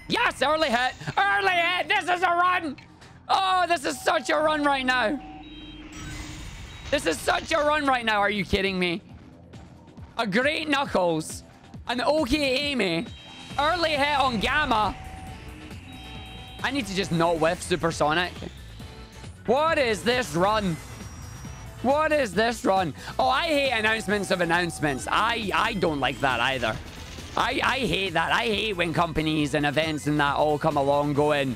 Yes, early hit! Early hit! This is a run! Oh, this is such a run right now. This is such a run right now. Are you kidding me? A great Knuckles. An okay Amy. Early hit on Gamma. I need to just not whiff Supersonic. What is this run? What is this run? Oh, I hate announcements of announcements. I don't like that either. I hate that. I hate when companies and events and that all come along going,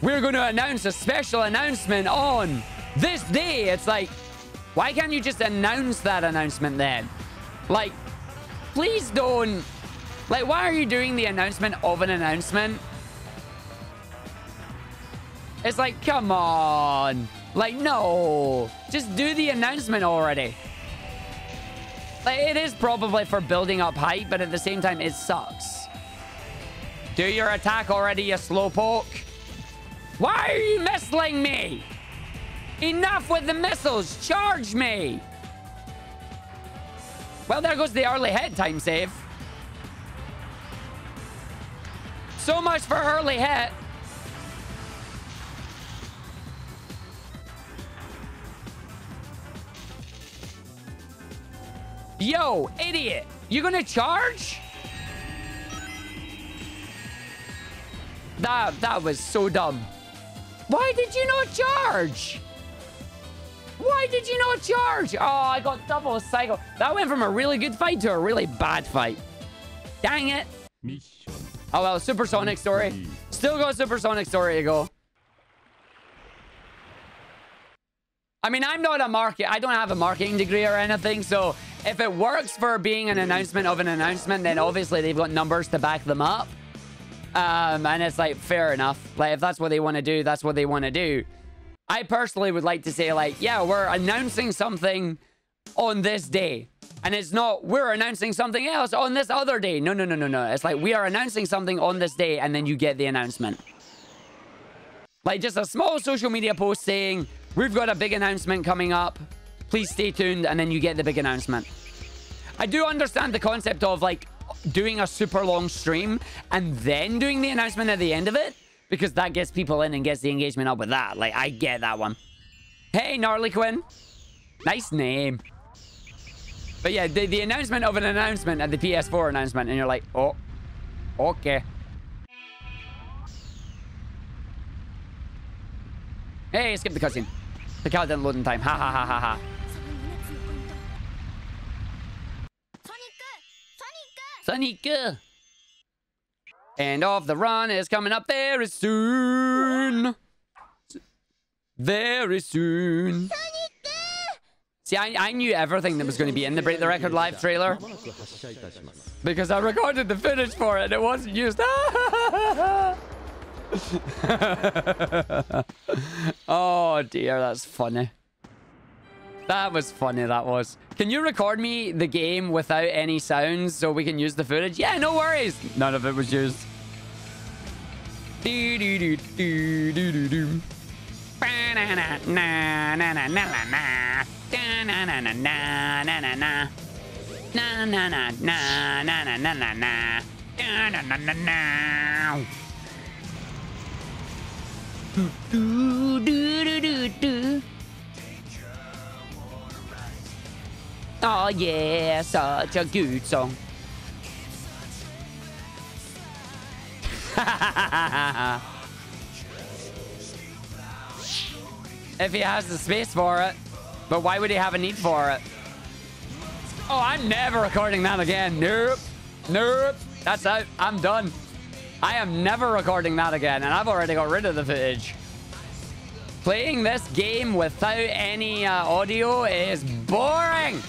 we're going to announce a special announcement on this day. It's like, why can't you just announce that announcement then? Like, please don't. Like, why are you doing the announcement of an announcement? It's like, come on. Like, no. Just do the announcement already. Like, it is probably for building up hype, but at the same time, it sucks. Do your attack already, you slowpoke. Why are you missling me? Enough with the missiles. Charge me. Well, there goes the early hit time save. So much for early hit. Yo, idiot. You gonna charge? That was so dumb. Why did you not charge? Why did you not charge? Oh, I got double cycle. That went from a really good fight to a really bad fight. Dang it. Oh, well, supersonic story. Still got supersonic story to go. I mean, I'm not a I don't have a marketing degree or anything, so if it works for being an announcement of an announcement, then obviously they've got numbers to back them up. And it's like, fair enough. Like, if that's what they want to do, that's what they want to do. I personally would like to say, like, yeah, we're announcing something on this day. And it's not, we're announcing something else on this other day. No, no, no, no, no. It's like, we are announcing something on this day, and then you get the announcement. Like, just a small social media post saying, we've got a big announcement coming up. Please stay tuned, and then you get the big announcement. I do understand the concept of, like, doing a super long stream and then doing the announcement at the end of it, because that gets people in and gets the engagement up with that. Like, I get that one. Hey, Gnarly Quinn. Nice name. But yeah, the announcement of an announcement at the PS4 announcement, and you're like, oh, okay. Hey, skip the cutscene. The car didn't load in time. Ha ha ha ha ha. Sonic! And off the run is coming up very soon. Very soon. See, I knew everything that was going to be in the Break the Record live trailer. Because I recorded the footage for it and it wasn't used. Oh dear, that's funny. That was funny, that was. Can you record me the game without any sounds so we can use the footage? Yeah, no worries. None of it was used. Oh yeah, such a good song. If he has the space for it. But why would he have a need for it? Oh, I'm never recording that again. Nope. Nope. That's out. I'm done. I am never recording that again, and I've already got rid of the footage. Playing this game without any audio is boring.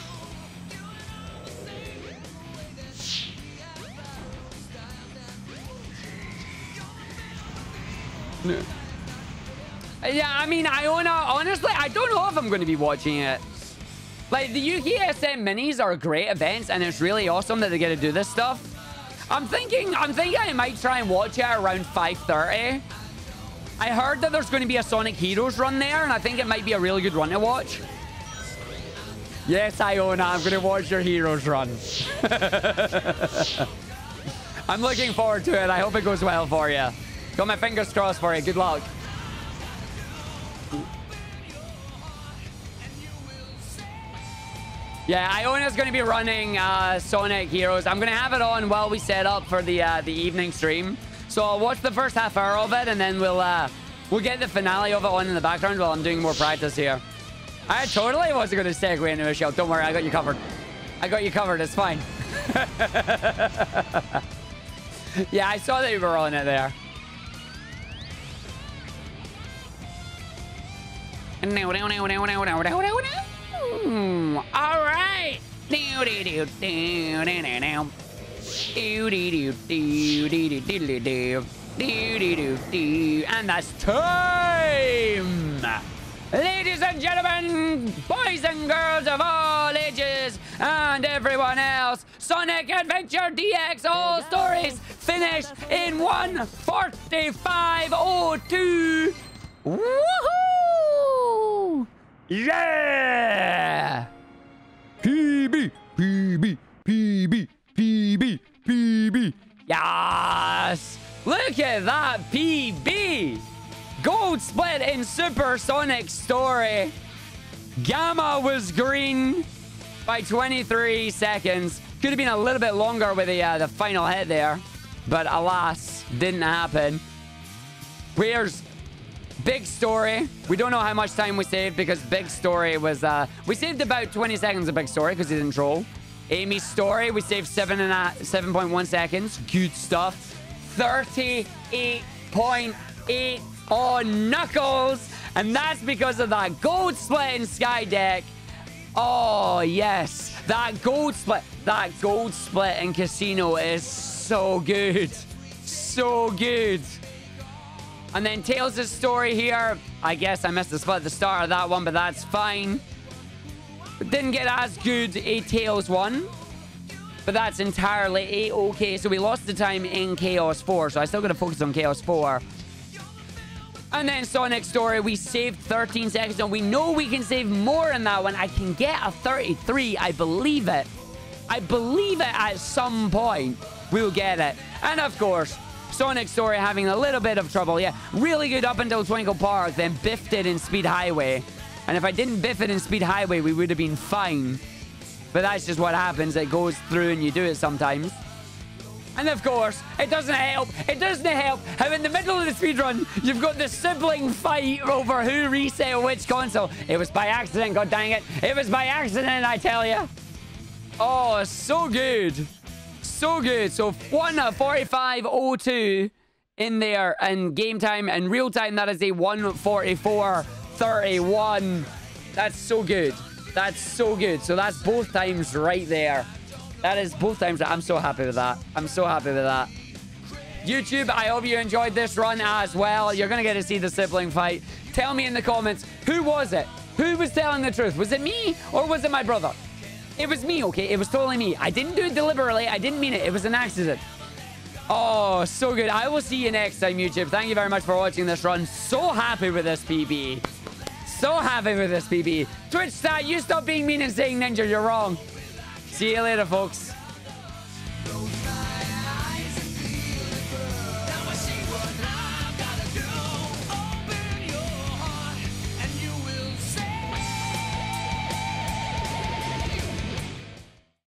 No. Yeah, I mean, honestly, I don't know if I'm going to be watching it. Like, the UKSM minis are great events, and it's really awesome that they get to do this stuff. I'm thinking I might try and watch it around 5:30. I heard that there's going to be a Sonic Heroes run there, and I think it might be a really good run to watch. Yes, Iona, I'm going to watch your Heroes run. I'm looking forward to it. I hope it goes well for you. Got my fingers crossed for you. Good luck. Yeah, Iona's going to be running Sonic Heroes. I'm going to have it on while we set up for the evening stream. So I'll watch the first half hour of it, and then we'll get the finale of it on in the background while I'm doing more practice here. I totally wasn't going to segue into a show. Don't worry, I got you covered. I got you covered. It's fine. Yeah, I saw that you were on it there. All right. And that's time! Ladies and gentlemen, boys and girls of all ages, and everyone else, Sonic Adventure DX All Stories finished in 1:45:02. Woohoo! Yeah! PB, PB, PB, PB, PB. Yes! Look at that PB! Gold split in Supersonic Story. Gamma was green by 23 seconds. Could have been a little bit longer with the final hit there. But alas, didn't happen. Where's Big Story? We don't know how much time we saved because Big Story was... we saved about 20 seconds of Big Story because he didn't troll. Amy's Story, we saved 7.1 seconds. Good stuff. 38.8 on Knuckles. And that's because of that gold split in Sky Deck. Oh, yes. That gold split in Casino is so good. So good. And then Tails' story here. I guess I missed the split at the start of that one, but that's fine. Didn't get as good a Tails one. But that's entirely A-okay. So we lost the time in Chaos 4. So I still got to focus on Chaos 4. And then Sonic Story, we saved 13 seconds. And we know we can save more in that one. I can get a 33. I believe it. I believe it at some point. We'll get it. And of course, Sonic Story having a little bit of trouble. Yeah, really good up until Twinkle Park. Then biffed it in Speed Highway. And if I didn't biff it in Speed Highway, we would have been fine. But that's just what happens. It goes through and you do it sometimes. And of course, it doesn't help. It doesn't help how in the middle of the speedrun, you've got the sibling fight over who reset which console. It was by accident, god dang it. It was by accident, I tell you. Oh, so good. So good. So 1:45:02 in there. And game time and real time, that is a 1:44:31. That's so good. That's so good. So that's both times right there. That is both times. I'm so happy with that. I'm so happy with that. YouTube, I hope you enjoyed this run as well. You're going to get to see the sibling fight. Tell me in the comments, who was it? Who was telling the truth? Was it me or was it my brother? It was me, okay? It was totally me. I didn't do it deliberately. I didn't mean it. It was an accident. Oh, so good. I will see you next time, YouTube. Thank you very much for watching this run. So happy with this PB. So happy with this PB. Twitch stat, you stop being mean and saying ninja. You're wrong. See you later, folks.